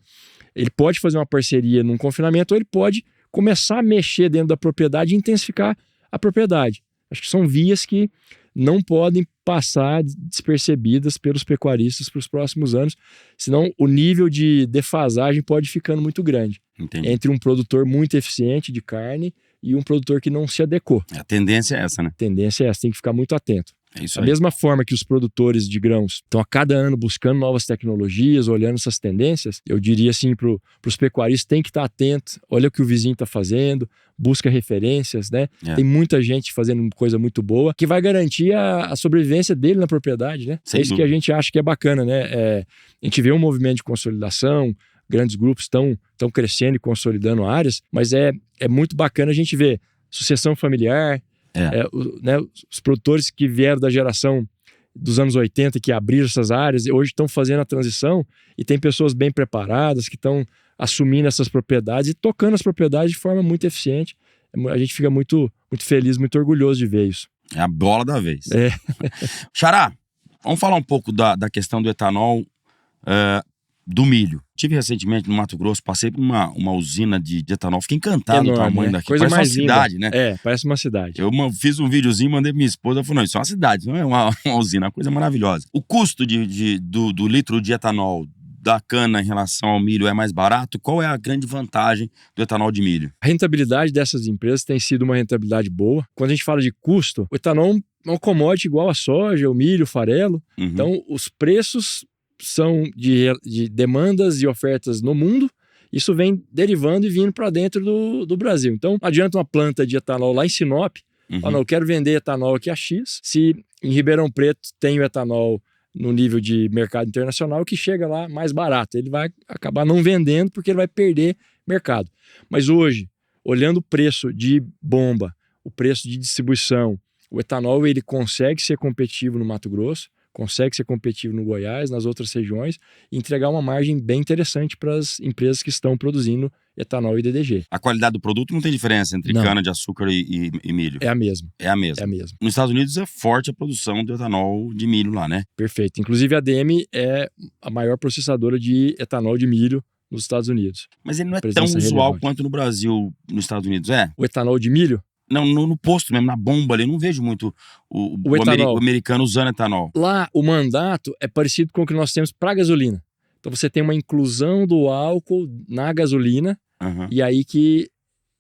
ele pode fazer uma parceria num confinamento ou ele pode começar a mexer dentro da propriedade e intensificar a propriedade. Acho que são vias que não podem passar despercebidas pelos pecuaristas para os próximos anos, senão o nível de defasagem pode ir ficando muito grande. Entendi. Entre um produtor muito eficiente de carne e um produtor que não se adequou. A tendência é essa, né? A tendência é essa, tem que ficar muito atento. É isso Da aí. mesma forma que os produtores de grãos estão a cada ano buscando novas tecnologias, olhando essas tendências, eu diria assim para os pecuaristas, tem que estar atento, olha o que o vizinho está fazendo, busca referências, né? Tem muita gente fazendo coisa muito boa que vai garantir a sobrevivência dele na propriedade, né? Sem é isso dúvida. que a gente acha que é bacana, né? A gente vê um movimento de consolidação, grandes grupos estão crescendo e consolidando áreas, mas é muito bacana a gente ver sucessão familiar, né, os produtores que vieram da geração dos anos 80 que abriram essas áreas hoje estão fazendo a transição e tem pessoas bem preparadas que estão assumindo essas propriedades e tocando as propriedades de forma muito eficiente. A gente fica muito, muito feliz, muito orgulhoso de ver isso. É a bola da vez. É. Xará, vamos falar um pouco da questão do etanol do milho. Tive recentemente no Mato Grosso, passei por uma usina de etanol, fiquei encantado do Enorme, tamanho né? daqui. Coisa Parece mais uma linda. cidade, né? Parece uma cidade. Eu fiz um videozinho, mandei pra minha esposa, ela falou, não, isso é uma cidade, não é uma usina, é uma coisa maravilhosa. O custo do litro de etanol da cana em relação ao milho é mais barato? Qual é a grande vantagem do etanol de milho? A rentabilidade dessas empresas tem sido uma rentabilidade boa. Quando a gente fala de custo, o etanol é um commodity igual a soja, o milho, o farelo. Uhum. Então, os preços são de demandas e ofertas no mundo. Isso vem derivando e vindo para dentro do Brasil. Então, não adianta uma planta de etanol lá em Sinop, não, eu quero vender etanol aqui a X, se em Ribeirão Preto tem o etanol no nível de mercado internacional que chega lá mais barato. Ele vai acabar não vendendo porque ele vai perder mercado. Mas hoje, olhando o preço de bomba, o preço de distribuição, o etanol ele consegue ser competitivo no Mato Grosso, consegue ser competitivo no Goiás, nas outras regiões, e entregar uma margem bem interessante para as empresas que estão produzindo etanol e DDG. A qualidade do produto não tem diferença entre Não. cana-de-açúcar e milho? É a mesma. É a mesma. É a mesma. Nos Estados Unidos é forte a produção do etanol de milho lá, né? Perfeito. Inclusive a ADM é a maior processadora de etanol de milho nos Estados Unidos. Mas ele não é tão Presença usual relevante. quanto no Brasil, nos Estados Unidos, é? O etanol de milho, Não, no posto mesmo, na bomba ali, eu não vejo muito o etanol. americano usando etanol. lá o mandato é parecido com o que nós temos para a gasolina. Então você tem uma inclusão do álcool na gasolina Uhum. e aí que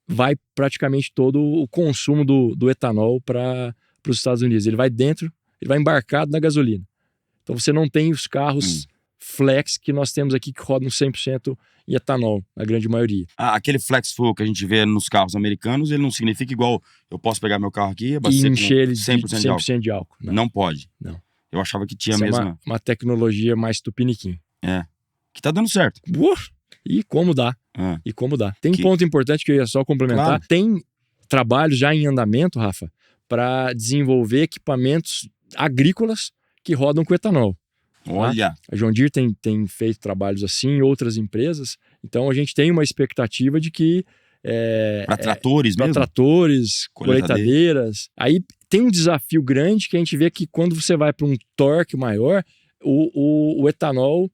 vai praticamente todo o consumo do etanol para os Estados Unidos. Ele vai dentro, ele vai embarcado na gasolina. Então você não tem os carros flex que nós temos aqui que rodam 100% em etanol, na grande maioria. Aquele flex fuel que a gente vê nos carros americanos, ele não significa igual eu posso pegar meu carro aqui e E abastecer encher ele com de 100% de álcool. 100% de álcool. Não pode. Não. Eu achava que tinha Isso mesmo. é uma tecnologia mais tupiniquim. Que tá dando certo. E como dá. Ah. E como dá. Tem Que- um ponto importante que eu ia só complementar. Claro. Tem trabalhos já em andamento, Rafa, para desenvolver equipamentos agrícolas que rodam com etanol. Olha, A John Deere tem feito trabalhos assim, outras empresas. Então a gente tem uma expectativa de que para tratores para mesmo? tratores, Colheitadeira. colheitadeiras. Aí tem um desafio grande que a gente vê que quando você vai para um torque maior, o etanol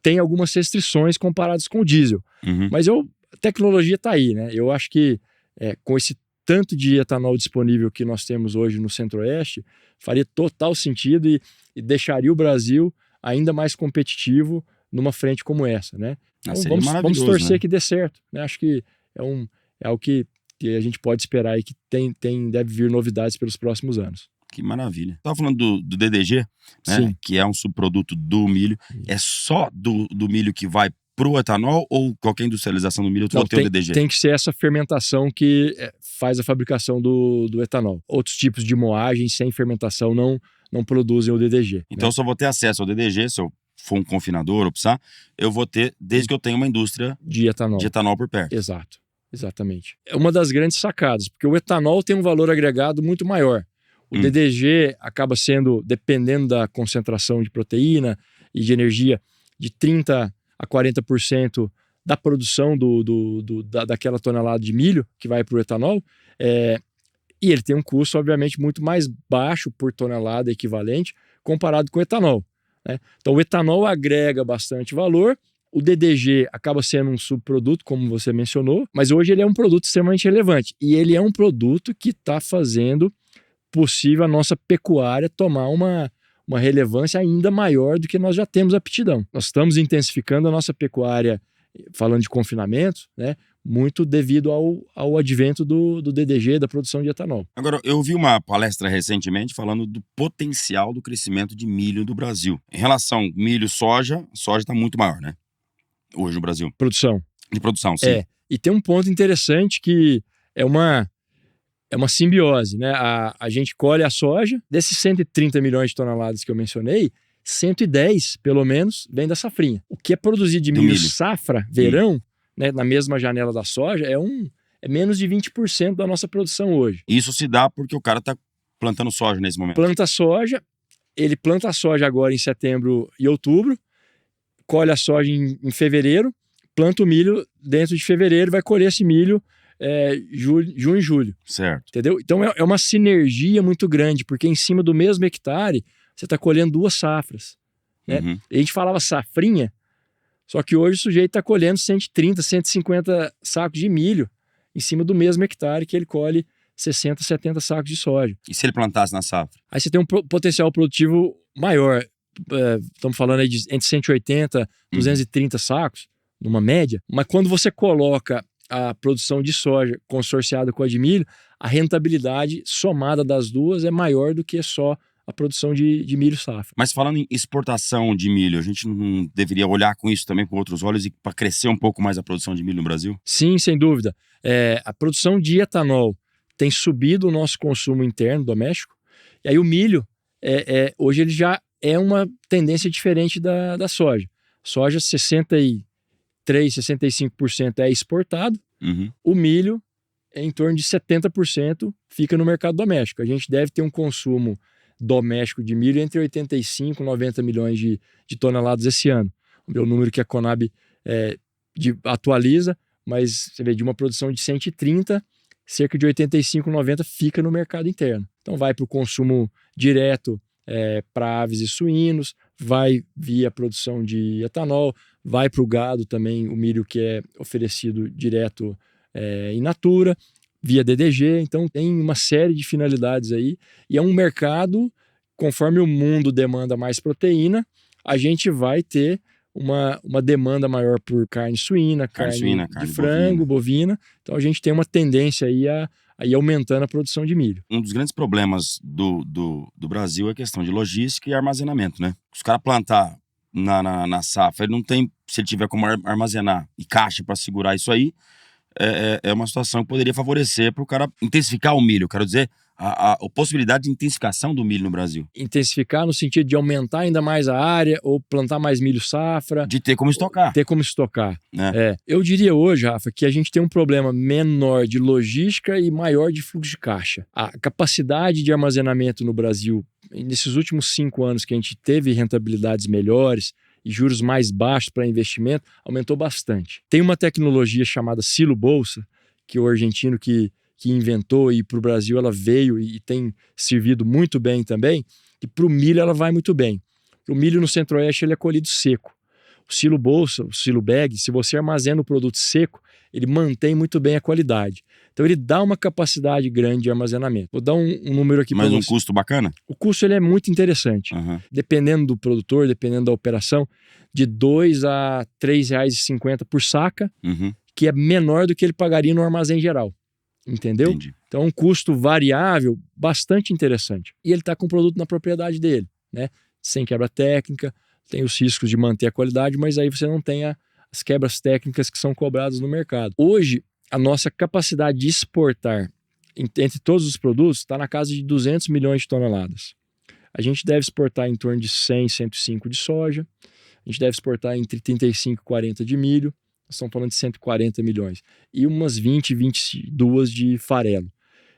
tem algumas restrições comparadas com o diesel. Uhum. Mas a tecnologia está aí, né? Eu acho que com esse tanto de etanol disponível que nós temos hoje no Centro-Oeste, faria total sentido e deixaria o Brasil ainda mais competitivo numa frente como essa, né? Então, Seria vamos maravilhoso, torcer né? que dê certo, né? Acho que é algo que a gente pode esperar e que deve vir novidades pelos próximos anos. Que maravilha. Tava falando do DDG, né? Sim. Que é um subproduto do milho. É só do milho que vai pro etanol ou qualquer industrialização do milho tu Não, vai ter o DDG? tem que ser essa fermentação que faz a fabricação do etanol. Outros tipos de moagem sem fermentação não produzem o DDG. Então eu só vou ter acesso ao DDG se eu for um confinador ou precisar, eu vou ter desde que eu tenha uma indústria De etanol. de etanol por perto. Exato, exatamente. É uma das grandes sacadas, porque o etanol tem um valor agregado muito maior. O DDG acaba sendo, dependendo da concentração de proteína e de energia, de 30% a 40% da produção daquela tonelada de milho que vai para o etanol. E ele tem um custo, obviamente, muito mais baixo por tonelada equivalente comparado com o etanol, né? Então, o etanol agrega bastante valor. O DDG acaba sendo um subproduto, como você mencionou, mas hoje ele é um produto extremamente relevante. E ele é um produto que está fazendo possível a nossa pecuária tomar uma relevância ainda maior do que nós já temos aptidão. Nós estamos intensificando a nossa pecuária, falando de confinamento, né? muito devido ao advento do DDG, da produção de etanol. Agora, eu vi uma palestra recentemente falando do potencial do crescimento de milho do Brasil. Em relação milho e soja está muito maior, né? Hoje no Brasil. De produção, sim. E tem um ponto interessante que é uma simbiose, né? A gente colhe a soja, desses 130 milhões de toneladas que eu mencionei, 110, pelo menos, vem da safrinha. O que é produzido de milho safra, verão, né, na mesma janela da soja, é menos de 20% da nossa produção hoje. Isso se dá porque o cara está plantando soja nesse momento. Ele planta a soja agora em setembro e outubro, colhe a soja em fevereiro, planta o milho dentro de fevereiro, vai colher esse milho junho e julho. Certo. Entendeu? Então é uma sinergia muito grande, porque em cima do mesmo hectare, você está colhendo 2 safras. Né? Uhum. A gente falava safrinha, só que hoje o sujeito está colhendo 130, 150 sacos de milho em cima do mesmo hectare que ele colhe 60, 70 sacos de soja. E se ele plantasse na safra? Aí você tem um potencial produtivo maior. Estamos falando aí de entre 180 e 230 sacos, numa média. Mas quando você coloca a produção de soja consorciada com a de milho, a rentabilidade somada das duas é maior do que só a produção de milho safra. Mas falando em exportação de milho, a gente não deveria olhar com isso também com outros olhos e para crescer um pouco mais a produção de milho no Brasil? Sim, sem dúvida. A produção de etanol tem subido o nosso consumo interno doméstico, e aí o milho, hoje ele já é uma tendência diferente da soja. Soja, 63%, 65% é exportado, o milho é em torno de 70% fica no mercado doméstico. A gente deve ter um consumo doméstico de milho entre 85 e 90 milhões de toneladas esse ano. O número que a Conab atualiza, mas você vê, de uma produção de 130, cerca de 85, 90 fica no mercado interno. Então vai para o consumo direto para aves e suínos, vai via produção de etanol, vai para o gado também, o milho que é oferecido direto in natura, via DDG. Então tem uma série de finalidades aí, e é um mercado, conforme o mundo demanda mais proteína, a gente vai ter uma demanda maior por carne suína, carne de frango, bovina. Então a gente tem uma tendência aí a ir aumentando a produção de milho. Um dos grandes problemas do Brasil é a questão de logística e armazenamento, né? Os caras plantar na safra, ele não tem, se ele tiver como armazenar e caixa para segurar isso aí, é uma situação que poderia favorecer para o cara intensificar o milho. Quero dizer, a possibilidade de intensificação do milho no Brasil. Intensificar no sentido de aumentar ainda mais a área ou plantar mais milho safra. De ter como estocar. Ter como estocar. Eu diria hoje, Rafa, que a gente tem um problema menor de logística e maior de fluxo de caixa. A capacidade de armazenamento no Brasil, nesses últimos 5 anos que a gente teve rentabilidades melhores e juros mais baixos para investimento, aumentou bastante. Tem uma tecnologia chamada silo bolsa, que o argentino que inventou, e para o Brasil ela veio e tem servido muito bem também, e para o milho ela vai muito bem. O milho no centro-oeste ele é colhido seco. O silo bolsa, o silo bag, se você armazena o produto seco, ele mantém muito bem a qualidade. Então ele dá uma capacidade grande de armazenamento. Vou dar um número aqui para você. Mas um custo bacana? O custo ele é muito interessante. Dependendo do produtor, dependendo da operação, de R$ 2 a R$ 3,50 por saca, que é menor do que ele pagaria no armazém geral. Entendeu? Entendi. Então é um custo variável bastante interessante. E ele está com o produto na propriedade dele, né? Sem quebra técnica, tem os riscos de manter a qualidade, mas aí você não tem as quebras técnicas que são cobradas no mercado. Hoje, a nossa capacidade de exportar entre todos os produtos está na casa de 200 milhões de toneladas. A gente deve exportar em torno de 100, 105 de soja, a gente deve exportar entre 35 e 40 de milho, nós estamos falando de 140 milhões, e umas 20, 22 de farelo.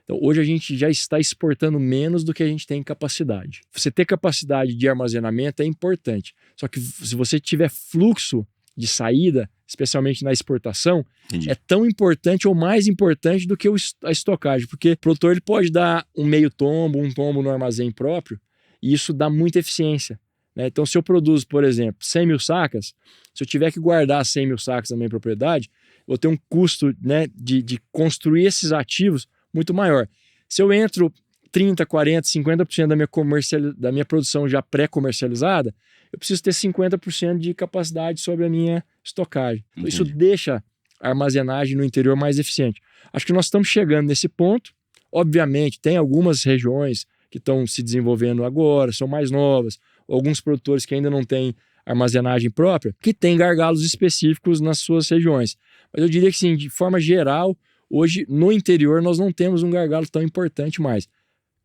Então, hoje a gente já está exportando menos do que a gente tem capacidade. Você ter capacidade de armazenamento é importante, só que se você tiver fluxo de saída, especialmente na exportação, é tão importante ou mais importante do que a estocagem, porque o produtor ele pode dar um meio tombo, um tombo no armazém próprio, e isso dá muita eficiência. Então, se eu produzo, por exemplo, 100 mil sacas, se eu tiver que guardar 100 mil sacas na minha propriedade, eu vou ter um custo, né, de construir esses ativos muito maior. Se eu entro 30%, 40%, 50% da minha produção já pré-comercializada, eu preciso ter 50% de capacidade sobre a minha estocagem. Então, isso deixa a armazenagem no interior mais eficiente. Acho que nós estamos chegando nesse ponto. Obviamente, tem algumas regiões que estão se desenvolvendo agora, são mais novas, alguns produtores que ainda não têm armazenagem própria, que têm gargalos específicos nas suas regiões. Mas eu diria que, sim, de forma geral, hoje, no interior, nós não temos um gargalo tão importante mais.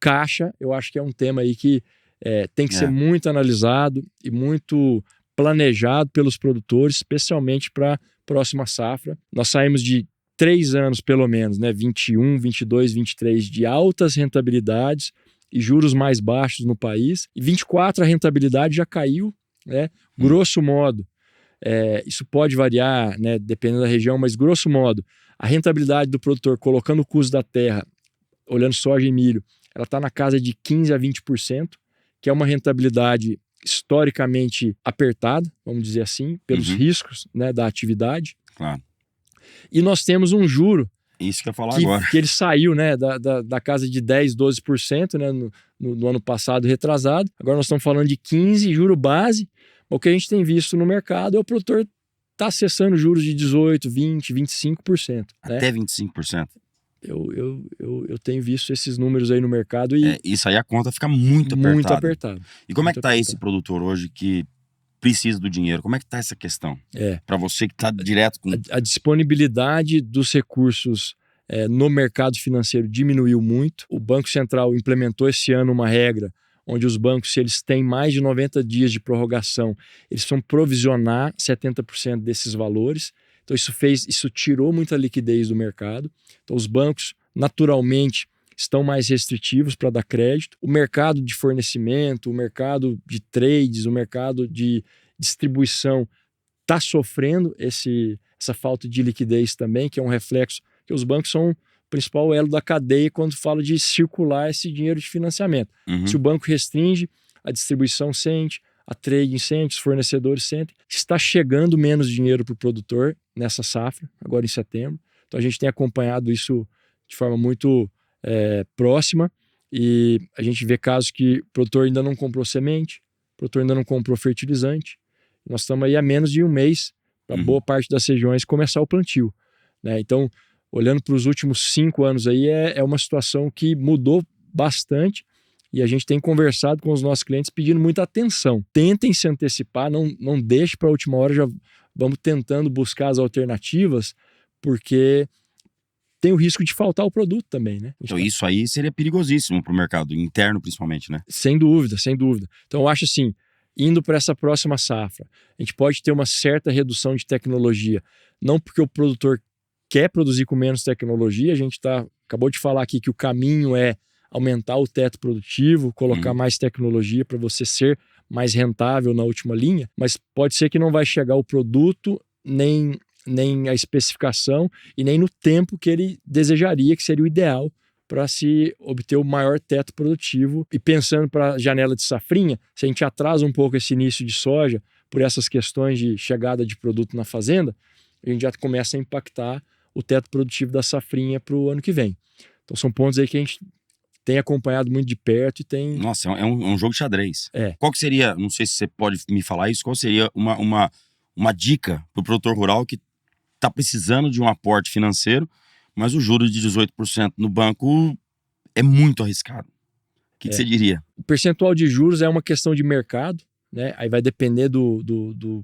Caixa, eu acho que é um tema aí que tem que ser muito analisado e muito planejado pelos produtores, especialmente para a próxima safra. Nós saímos de 3 anos, pelo menos, né, 21, 22, 23, de altas rentabilidades e juros mais baixos no país. E 24, a rentabilidade já caiu, né? Grosso modo, isso pode variar, né, dependendo da região, mas grosso modo, a rentabilidade do produtor colocando o custo da terra, olhando soja e milho, ela está na casa de 15% a 20%, que é uma rentabilidade historicamente apertada, vamos dizer assim, pelos riscos, né, da atividade. Claro. E nós temos um juro isso que eu ia falar agora. Que ele saiu, né, da casa de 10%, 12%, né, no ano passado retrasado. Agora nós estamos falando de 15%, juro base. O que a gente tem visto no mercado é o produtor tá acessando juros de 18%, 20%, 25%. Até 25%. Eu tenho visto esses números aí no mercado e... isso aí a conta fica muito apertada. Muito apertado. E como é que tá esse produtor hoje que precisa do dinheiro? Como é que tá essa questão? Para você que tá direto com... A disponibilidade dos recursos no mercado financeiro diminuiu muito. O Banco Central implementou esse ano uma regra onde os bancos, se eles têm mais de 90 dias de prorrogação, eles vão provisionar 70% desses valores. Então isso tirou muita liquidez do mercado. Então os bancos, naturalmente, estão mais restritivos para dar crédito. O mercado de fornecimento, o mercado de trades, o mercado de distribuição está sofrendo essa falta de liquidez também, que é um reflexo que os bancos são o principal elo da cadeia quando fala de circular esse dinheiro de financiamento. Se o banco restringe, a distribuição sente, a trade sente, os fornecedores sentem. Está chegando menos dinheiro para o produtor nessa safra, agora em setembro. Então a gente tem acompanhado isso de forma muito próxima e a gente vê casos que o produtor ainda não comprou semente, o produtor ainda não comprou fertilizante. Nós estamos aí a menos de um mês para boa parte das regiões começar o plantio, né? Então, olhando para os últimos 5 anos aí, é uma situação que mudou bastante e a gente tem conversado com os nossos clientes pedindo muita atenção. Tentem se antecipar, não deixe para a última hora, já vamos tentando buscar as alternativas, porque tem o risco de faltar o produto também, né? Então isso aí seria perigosíssimo para o mercado interno, principalmente, né? Sem dúvida, sem dúvida. Então eu acho assim, indo para essa próxima safra, a gente pode ter uma certa redução de tecnologia, não porque o produtor quer produzir com menos tecnologia, a gente acabou de falar aqui que o caminho é aumentar o teto produtivo, colocar mais tecnologia para você ser mais rentável na última linha, mas pode ser que não vai chegar o produto, nem a especificação e nem no tempo que ele desejaria, que seria o ideal para se obter o maior teto produtivo. E pensando para a janela de safrinha, se a gente atrasa um pouco esse início de soja por essas questões de chegada de produto na fazenda, a gente já começa a impactar o teto produtivo da safrinha para o ano que vem. Então são pontos aí que a gente tem acompanhado muito de perto e tem... Nossa, é um jogo de xadrez. Qual que seria, não sei se você pode me falar isso, qual seria uma dica para o produtor rural que está precisando de um aporte financeiro, mas o juro de 18% no banco é muito arriscado? O que você diria? O percentual de juros é uma questão de mercado, né? Aí vai depender do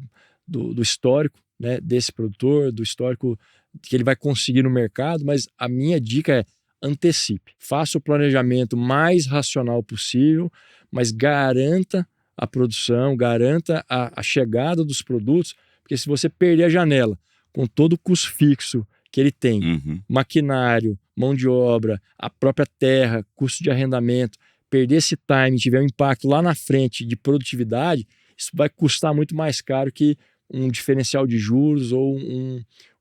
histórico, né, desse produtor, do histórico que ele vai conseguir no mercado, mas a minha dica é antecipe. Faça o planejamento mais racional possível, mas garanta a produção, garanta a chegada dos produtos, porque se você perder a janela com todo o custo fixo que ele tem, maquinário, mão de obra, a própria terra, custo de arrendamento, perder esse time, tiver um impacto lá na frente de produtividade, isso vai custar muito mais caro que um diferencial de juros ou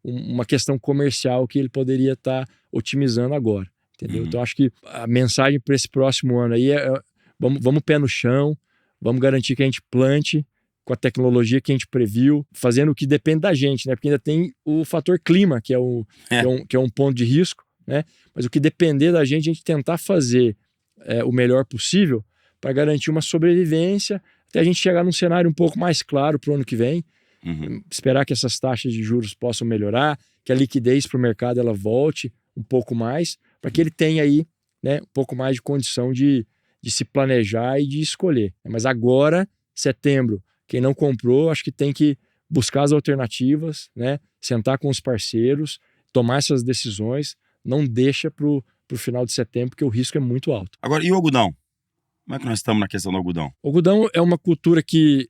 uma questão comercial que ele poderia estar otimizando agora, entendeu? Então acho que a mensagem para esse próximo ano aí vamos pé no chão, vamos garantir que a gente plante com a tecnologia que a gente previu, fazendo o que depende da gente, né? Porque ainda tem o fator clima, que é um ponto de risco, né? Mas o que depender da gente, a gente tentar fazer o melhor possível para garantir uma sobrevivência, até a gente chegar num cenário um pouco mais claro para o ano que vem, esperar que essas taxas de juros possam melhorar, que a liquidez para o mercado ela volte um pouco mais, para que ele tenha aí, né, um pouco mais de condição de se planejar e de escolher. Mas agora, setembro, quem não comprou, acho que tem que buscar as alternativas, né, sentar com os parceiros, tomar essas decisões, não deixa para o final de setembro, porque o risco é muito alto. Agora, e o algodão? Como é que nós estamos na questão do algodão? O algodão é uma cultura que,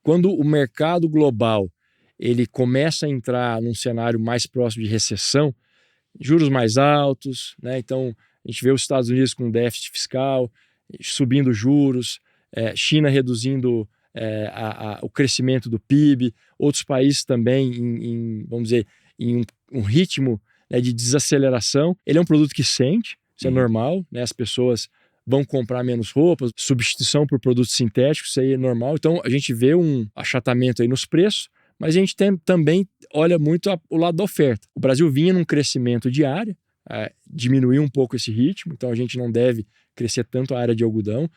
quando o mercado global ele começa a entrar num cenário mais próximo de recessão, juros mais altos, né? Então a gente vê os Estados Unidos com déficit fiscal, subindo juros, China reduzindo o crescimento do PIB, outros países também vamos dizer, em um ritmo, né, de desaceleração. Ele é um produto que sente, isso é normal, né? As pessoas vão comprar menos roupas, substituição por produtos sintéticos, isso aí é normal. Então a gente vê um achatamento aí nos preços, mas a gente também olha muito o lado da oferta. O Brasil vinha num crescimento de área, diminuiu um pouco esse ritmo, então a gente não deve crescer tanto a área de algodão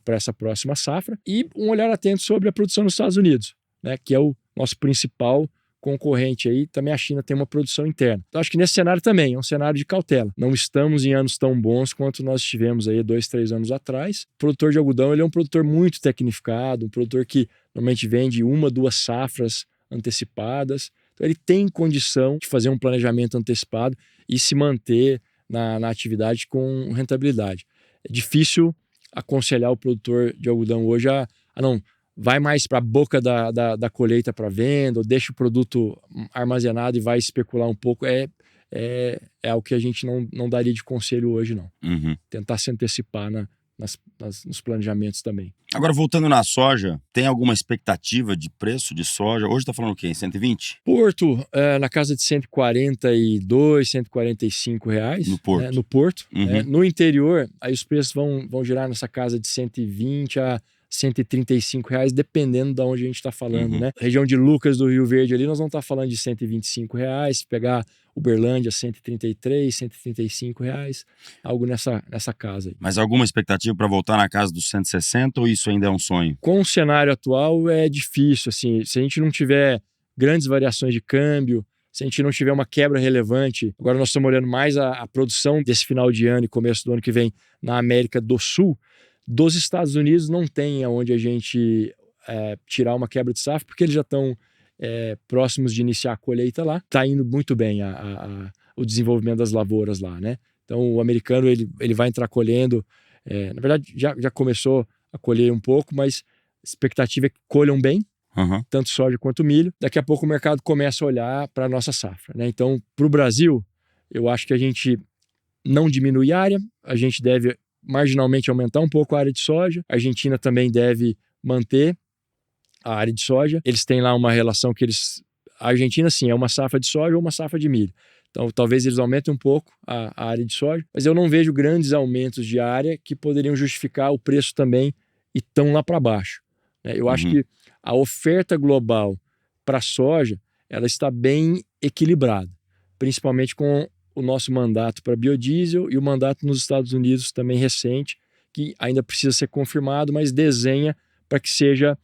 para essa próxima safra. E um olhar atento sobre a produção nos Estados Unidos, né, que é o nosso principal concorrente aí. Também a China tem uma produção interna. Então acho que nesse cenário também é um cenário de cautela. Não estamos em anos tão bons quanto nós tivemos aí 2, 3 anos atrás. O produtor de algodão ele é um produtor muito tecnificado, um produtor que normalmente vende 1, 2 safras antecipadas. Então ele tem condição de fazer um planejamento antecipado e se manter na atividade com rentabilidade. É difícil aconselhar o produtor de algodão hoje a não, vai mais para a boca da colheita para venda, ou deixa o produto armazenado e vai especular um pouco. É algo que a gente não daria de conselho hoje, não. Tentar se antecipar nos planejamentos também. Agora, voltando na soja, tem alguma expectativa de preço de soja? Hoje está falando o quê? 120? Porto, na casa de 142, 145 reais. No Porto? No Porto. No interior, aí os preços vão girar nessa casa de 120 a 135 reais, dependendo de onde a gente está falando, né? Região de Lucas do Rio Verde ali, nós vamos estar falando de 125 reais. Se pegar Uberlândia, 133, 135 reais, algo nessa casa aí. Mas alguma expectativa para voltar na casa dos 160 ou isso ainda é um sonho? Com o cenário atual é difícil, assim, se a gente não tiver grandes variações de câmbio, se a gente não tiver uma quebra relevante. Agora nós estamos olhando mais a produção desse final de ano e começo do ano que vem na América do Sul. Dos Estados Unidos não tem aonde a gente tirar uma quebra de safra, porque eles já estão próximos de iniciar a colheita lá. Está indo muito bem o desenvolvimento das lavouras lá, né? Então o americano ele vai entrar colhendo, na verdade já começou a colher um pouco, mas a expectativa é que colham bem, tanto soja quanto milho. Daqui a pouco o mercado começa a olhar para a nossa safra, né? Então para o Brasil, eu acho que a gente não diminui a área, a gente deve marginalmente aumentar um pouco a área de soja. A Argentina também deve manter a área de soja. Eles têm lá uma relação que a Argentina, sim, é uma safra de soja ou uma safra de milho. Então, talvez eles aumentem um pouco a área de soja, mas eu não vejo grandes aumentos de área que poderiam justificar o preço também e tão lá para baixo, né? Eu acho que a oferta global para a soja, ela está bem equilibrada, principalmente com o nosso mandato para biodiesel e o mandato nos Estados Unidos também recente, que ainda precisa ser confirmado, mas desenha para que seja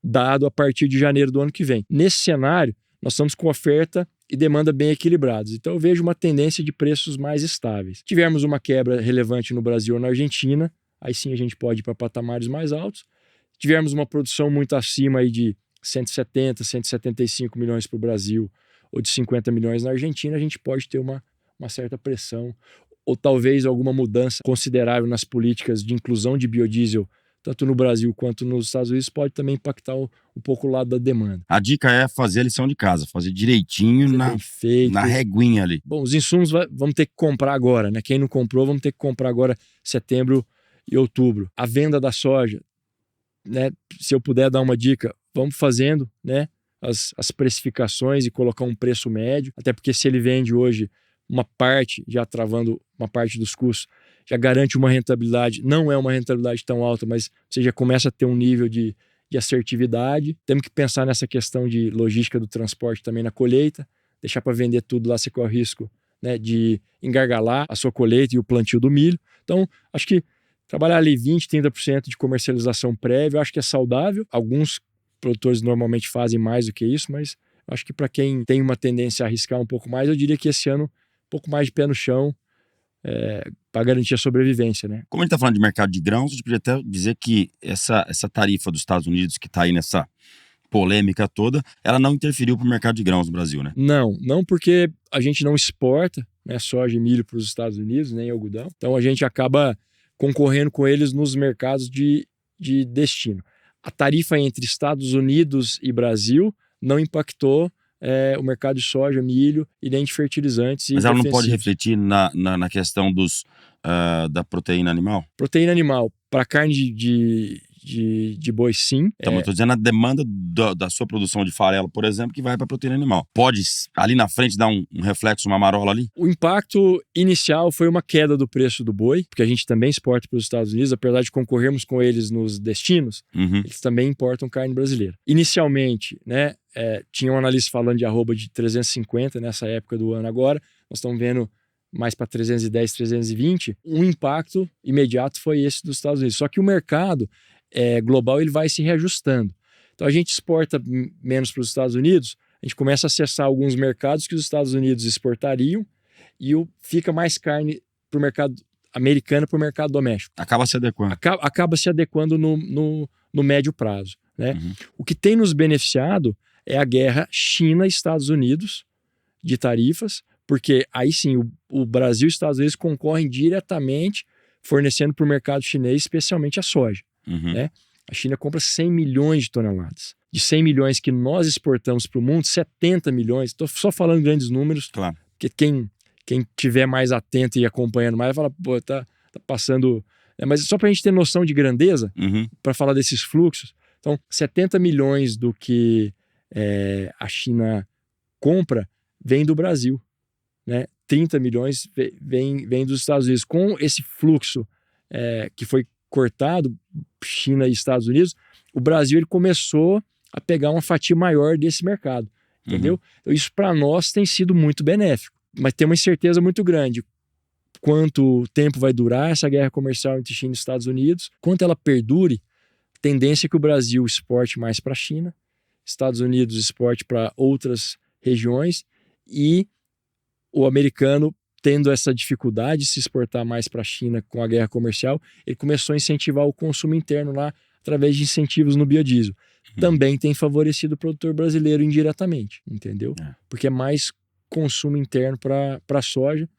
dado a partir de janeiro do ano que vem. Nesse cenário, nós estamos com oferta e demanda bem equilibrados. Então eu vejo uma tendência de preços mais estáveis. Se tivermos uma quebra relevante no Brasil ou na Argentina, aí sim a gente pode ir para patamares mais altos. Se tivermos uma produção muito acima aí de 170, 175 milhões para o Brasil ou de 50 milhões na Argentina, a gente pode ter uma certa pressão, ou talvez alguma mudança considerável nas políticas de inclusão de biodiesel, tanto no Brasil quanto nos Estados Unidos, pode também impactar um pouco o lado da demanda. A dica é fazer a lição de casa, fazer direitinho na reguinha ali. Bom, os insumos vamos ter que comprar agora, né? Quem não comprou, vamos ter que comprar agora setembro e outubro. A venda da soja, né? Se eu puder dar uma dica, vamos fazendo, né? As precificações e colocar um preço médio, até porque se ele vende hoje uma parte, já travando uma parte dos custos, já garante uma rentabilidade, não é uma rentabilidade tão alta, mas você já começa a ter um nível de assertividade. Temos que pensar nessa questão de logística do transporte também na colheita, deixar para vender tudo lá, você corre o risco, né, de engargalar a sua colheita e o plantio do milho. Então, acho que trabalhar ali 20%, 30% de comercialização prévia, eu acho que é saudável. Alguns produtores normalmente fazem mais do que isso, mas acho que para quem tem uma tendência a arriscar um pouco mais, eu diria que esse ano um pouco mais de pé no chão, para garantir a sobrevivência, né? Como a gente está falando de mercado de grãos, a gente podia até dizer que essa tarifa dos Estados Unidos, que está aí nessa polêmica toda, ela não interferiu para o mercado de grãos no Brasil, né? Não porque a gente não exporta, né, soja e milho para os Estados Unidos, nem algodão. Então a gente acaba concorrendo com eles nos mercados de destino. A tarifa entre Estados Unidos e Brasil não impactou o mercado de soja, milho e nem de fertilizantes. Mas ela não pode refletir na questão da proteína animal? Proteína animal, para carne de boi, sim. Então, eu estou dizendo a demanda da sua produção de farelo, por exemplo, que vai para a proteína animal. Pode, ali na frente, dar um reflexo, uma marola ali? O impacto inicial foi uma queda do preço do boi, porque a gente também exporta para os Estados Unidos, apesar de concorrermos com eles nos destinos, eles também importam carne brasileira. Inicialmente, né, tinha um analista falando de arroba de 350 nessa época do ano agora, nós estamos vendo mais para 310, 320. Um impacto imediato foi esse dos Estados Unidos. Só que o mercado global ele vai se reajustando. Então a gente exporta menos para os Estados Unidos, a gente começa a acessar alguns mercados que os Estados Unidos exportariam e fica mais carne para o mercado americano, para o mercado doméstico. Acaba se adequando. Acaba se adequando no médio prazo, né? O que tem nos beneficiado é a guerra China-Estados Unidos de tarifas, porque aí sim o Brasil e os Estados Unidos concorrem diretamente fornecendo para o mercado chinês, especialmente a soja. Né? A China compra 100 milhões de toneladas. De 100 milhões que nós exportamos para o mundo, 70 milhões. Estou só falando grandes números, claro. Porque quem tiver mais atento e acompanhando mais vai falar, pô, tá passando... mas só para a gente ter noção de grandeza, para falar desses fluxos. Então, 70 milhões do que a China compra vem do Brasil. Né? 30 milhões vem dos Estados Unidos. Com esse fluxo que foi cortado, China e Estados Unidos, o Brasil ele começou a pegar uma fatia maior desse mercado, entendeu? Então, isso para nós tem sido muito benéfico, mas tem uma incerteza muito grande quanto tempo vai durar essa guerra comercial entre China e Estados Unidos, quanto ela perdure. Tendência é que o Brasil exporte mais para a China, Estados Unidos exporte para outras regiões e o americano, tendo essa dificuldade de se exportar mais para a China com a guerra comercial, ele começou a incentivar o consumo interno lá através de incentivos no biodiesel. Também tem favorecido o produtor brasileiro indiretamente, entendeu? Porque é mais consumo interno para a soja.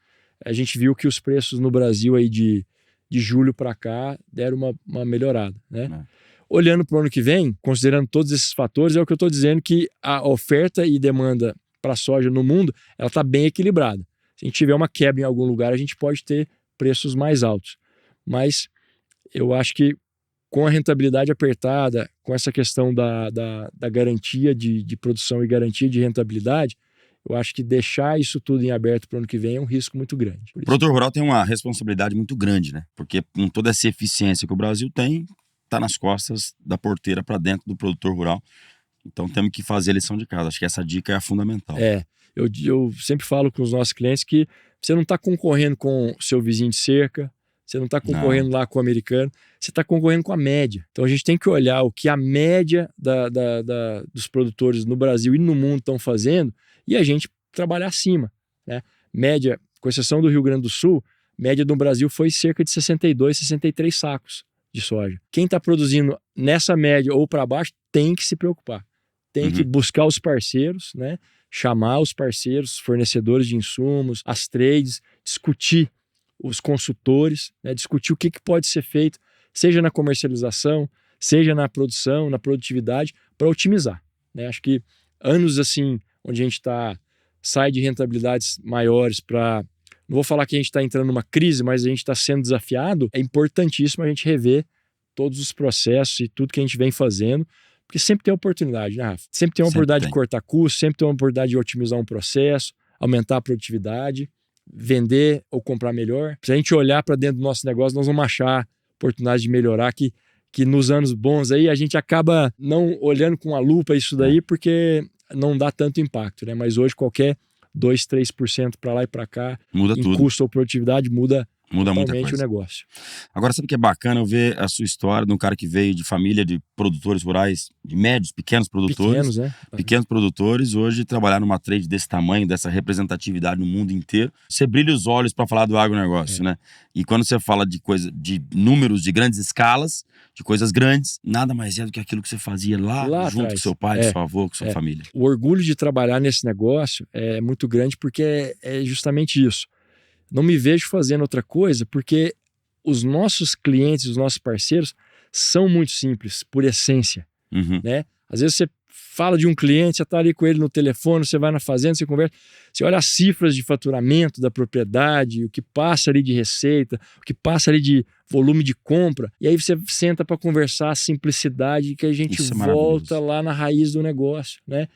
A gente viu que os preços no Brasil aí de julho para cá deram uma melhorada, né? Olhando para o ano que vem, considerando todos esses fatores, é o que eu estou dizendo, que a oferta e demanda para a soja no mundo, ela está bem equilibrada. Se a gente tiver uma quebra em algum lugar, a gente pode ter preços mais altos. Mas eu acho que com a rentabilidade apertada, com essa questão da garantia de produção e garantia de rentabilidade, eu acho que deixar isso tudo em aberto para o ano que vem é um risco muito grande. O produtor rural tem uma responsabilidade muito grande, né? Porque com toda essa eficiência que o Brasil tem, está nas costas da porteira para dentro do produtor rural. Então temos que fazer a lição de casa. Acho que essa dica é fundamental. Eu sempre falo com os nossos clientes que você não está concorrendo com o seu vizinho de cerca, você não está concorrendo lá com o americano, você está concorrendo com a média. Então a gente tem que olhar o que a média dos produtores no Brasil e no mundo estão fazendo e a gente trabalhar acima, né? Média, com exceção do Rio Grande do Sul, média do Brasil foi cerca de 62, 63 sacos de soja. Quem está produzindo nessa média ou para baixo tem que se preocupar. Tem que buscar os parceiros, né? Chamar os parceiros, fornecedores de insumos, as trades, discutir os consultores, né? Discutir o que pode ser feito, seja na comercialização, seja na produção, na produtividade, para otimizar, né? Acho que anos assim, onde a gente sai de rentabilidades maiores para... Não vou falar que a gente está entrando numa crise, mas a gente está sendo desafiado. É importantíssimo a gente rever todos os processos e tudo que a gente vem fazendo, porque sempre tem oportunidade, né, Rafa? Sempre tem uma oportunidade de cortar custos, sempre tem uma oportunidade de otimizar um processo, aumentar a produtividade, vender ou comprar melhor. Se a gente olhar para dentro do nosso negócio, nós vamos achar oportunidade de melhorar que nos anos bons aí a gente acaba não olhando com a lupa isso daí, porque não dá tanto impacto, né? Mas hoje qualquer 2, 3% para lá e para cá, muda em tudo. custo ou produtividade, muda Muda muita totalmente coisa. o negócio. Agora, sabe o que é bacana? Eu ver a sua história de um cara que veio de família de produtores rurais, de médios, pequenos produtores. Pequenos, né? Pequenos produtores, hoje trabalhar numa trade desse tamanho, dessa representatividade no mundo inteiro. Você brilha os olhos para falar do agronegócio, né? E quando você fala de coisa, de números de grandes escalas, de coisas grandes, nada mais é do que aquilo que você fazia lá junto atrás. com seu pai, com seu avô, com sua família. O orgulho de trabalhar nesse negócio é muito grande porque é justamente isso. Não me vejo fazendo outra coisa porque os nossos clientes, os nossos parceiros são muito simples, por essência, né? Às vezes você fala de um cliente, você está ali com ele no telefone, você vai na fazenda, você conversa, você olha as cifras de faturamento da propriedade, o que passa ali de receita, o que passa ali de volume de compra, e aí você senta para conversar a simplicidade que a gente volta lá na raiz do negócio, né?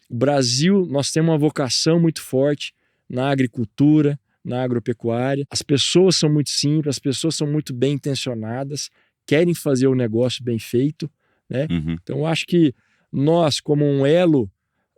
O Brasil, nós temos uma vocação muito forte na agricultura, na agropecuária. As pessoas são muito simples, as pessoas são muito bem intencionadas, querem fazer o negócio bem feito, né? Então eu acho que nós, como um elo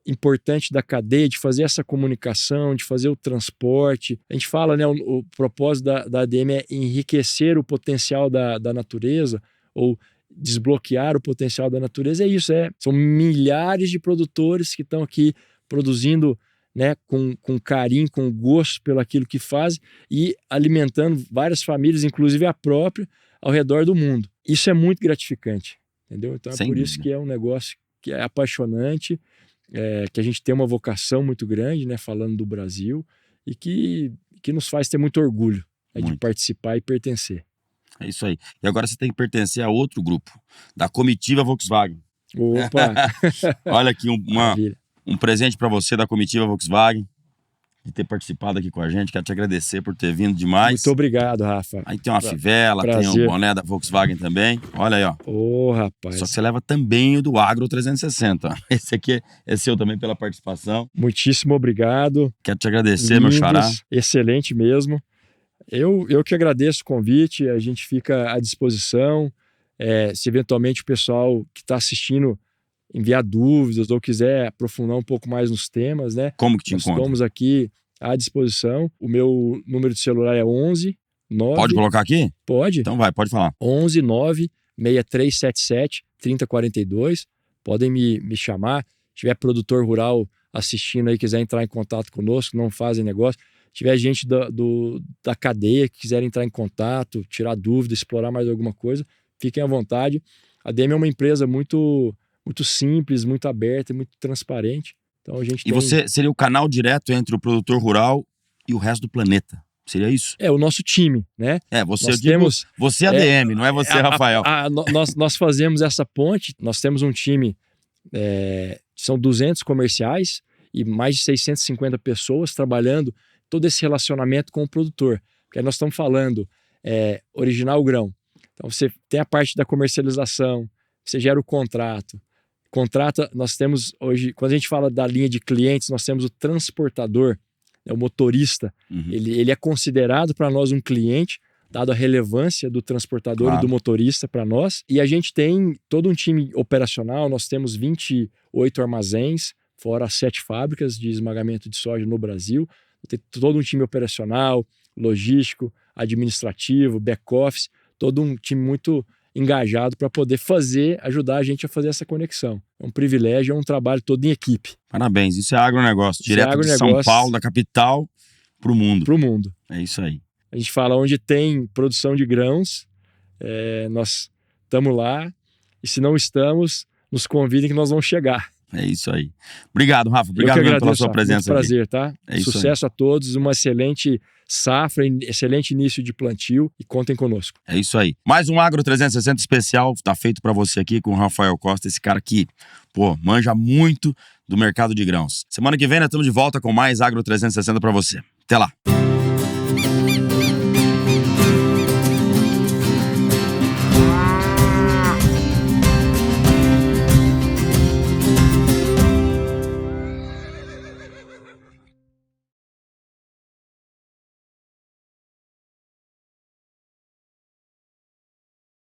importante da cadeia, de fazer essa comunicação, de fazer o transporte, a gente fala, né, o propósito da ADM é enriquecer o potencial da natureza, ou desbloquear o potencial da natureza, é isso, são milhares de produtores que estão aqui produzindo, né, com carinho, com gosto pelo aquilo que fazem e alimentando várias famílias, inclusive a própria, ao redor do mundo. Isso é muito gratificante, entendeu? Então é por isso que é um negócio que é apaixonante, que a gente tem uma vocação muito grande, né, falando do Brasil, e que nos faz ter muito orgulho, né, de participar e pertencer. É isso aí. E agora você tem que pertencer a outro grupo, da comitiva Volkswagen. Opa! Olha aqui um presente para você da comitiva Volkswagen, de ter participado aqui com a gente. Quero te agradecer por ter vindo demais. Muito obrigado, Rafa. Aí tem uma fivela, tem um boné da Volkswagen também. Olha aí, ó. Ô, rapaz. Só que você leva também o do Agro 360. Ó. Esse aqui é seu também pela participação. Muitíssimo obrigado. Quero te agradecer, meu xará. Excelente mesmo. Eu que agradeço o convite, a gente fica à disposição. Se eventualmente o pessoal que está assistindo enviar dúvidas ou quiser aprofundar um pouco mais nos temas, né? Como que te encontra? Estamos aqui à disposição. O meu número de celular é 11 9... Pode colocar aqui? Pode. Então vai, pode falar. 11 9 6377 3042. Podem me chamar. Se tiver produtor rural assistindo aí, quiser entrar em contato conosco, não fazem negócio. Se tiver gente da cadeia que quiser entrar em contato, tirar dúvida, explorar mais alguma coisa, fiquem à vontade. A ADM é uma empresa muito simples, muito aberta e muito transparente. Então a gente você seria o canal direto entre o produtor rural e o resto do planeta? Seria isso? É o nosso time, né? Você é ADM, não é você, Rafael. Nós fazemos essa ponte. Nós temos um time, são 200 comerciais e mais de 650 pessoas trabalhando todo esse relacionamento com o produtor. Porque aí nós estamos falando original grão. Então você tem a parte da comercialização, você gera o contrato. Nós temos hoje, quando a gente fala da linha de clientes, nós temos o transportador, o motorista. Ele é considerado para nós um cliente, dado a relevância do transportador e do motorista para nós. E a gente tem todo um time operacional, nós temos 28 armazéns, fora as 7 fábricas de esmagamento de soja no Brasil. Tem todo um time operacional, logístico, administrativo, back-office, todo um time muito engajado para poder ajudar a gente a fazer essa conexão. É um privilégio, é um trabalho todo em equipe. Parabéns, isso é agronegócio, direto de São Paulo, da capital, para o mundo. Para o mundo. É isso aí. A gente fala onde tem produção de grãos, nós estamos lá, e se não estamos, nos convidem que nós vamos chegar. É isso aí. Obrigado, Rafa. Obrigado mesmo pela sua presença aqui. Prazer, tá? Sucesso a todos, uma excelente safra, excelente início de plantio e contem conosco. É isso aí. Mais um Agro 360 especial tá feito para você aqui com o Rafael Costa, esse cara que, manja muito do mercado de grãos. Semana que vem nós estamos de volta com mais Agro 360 para você. Até lá.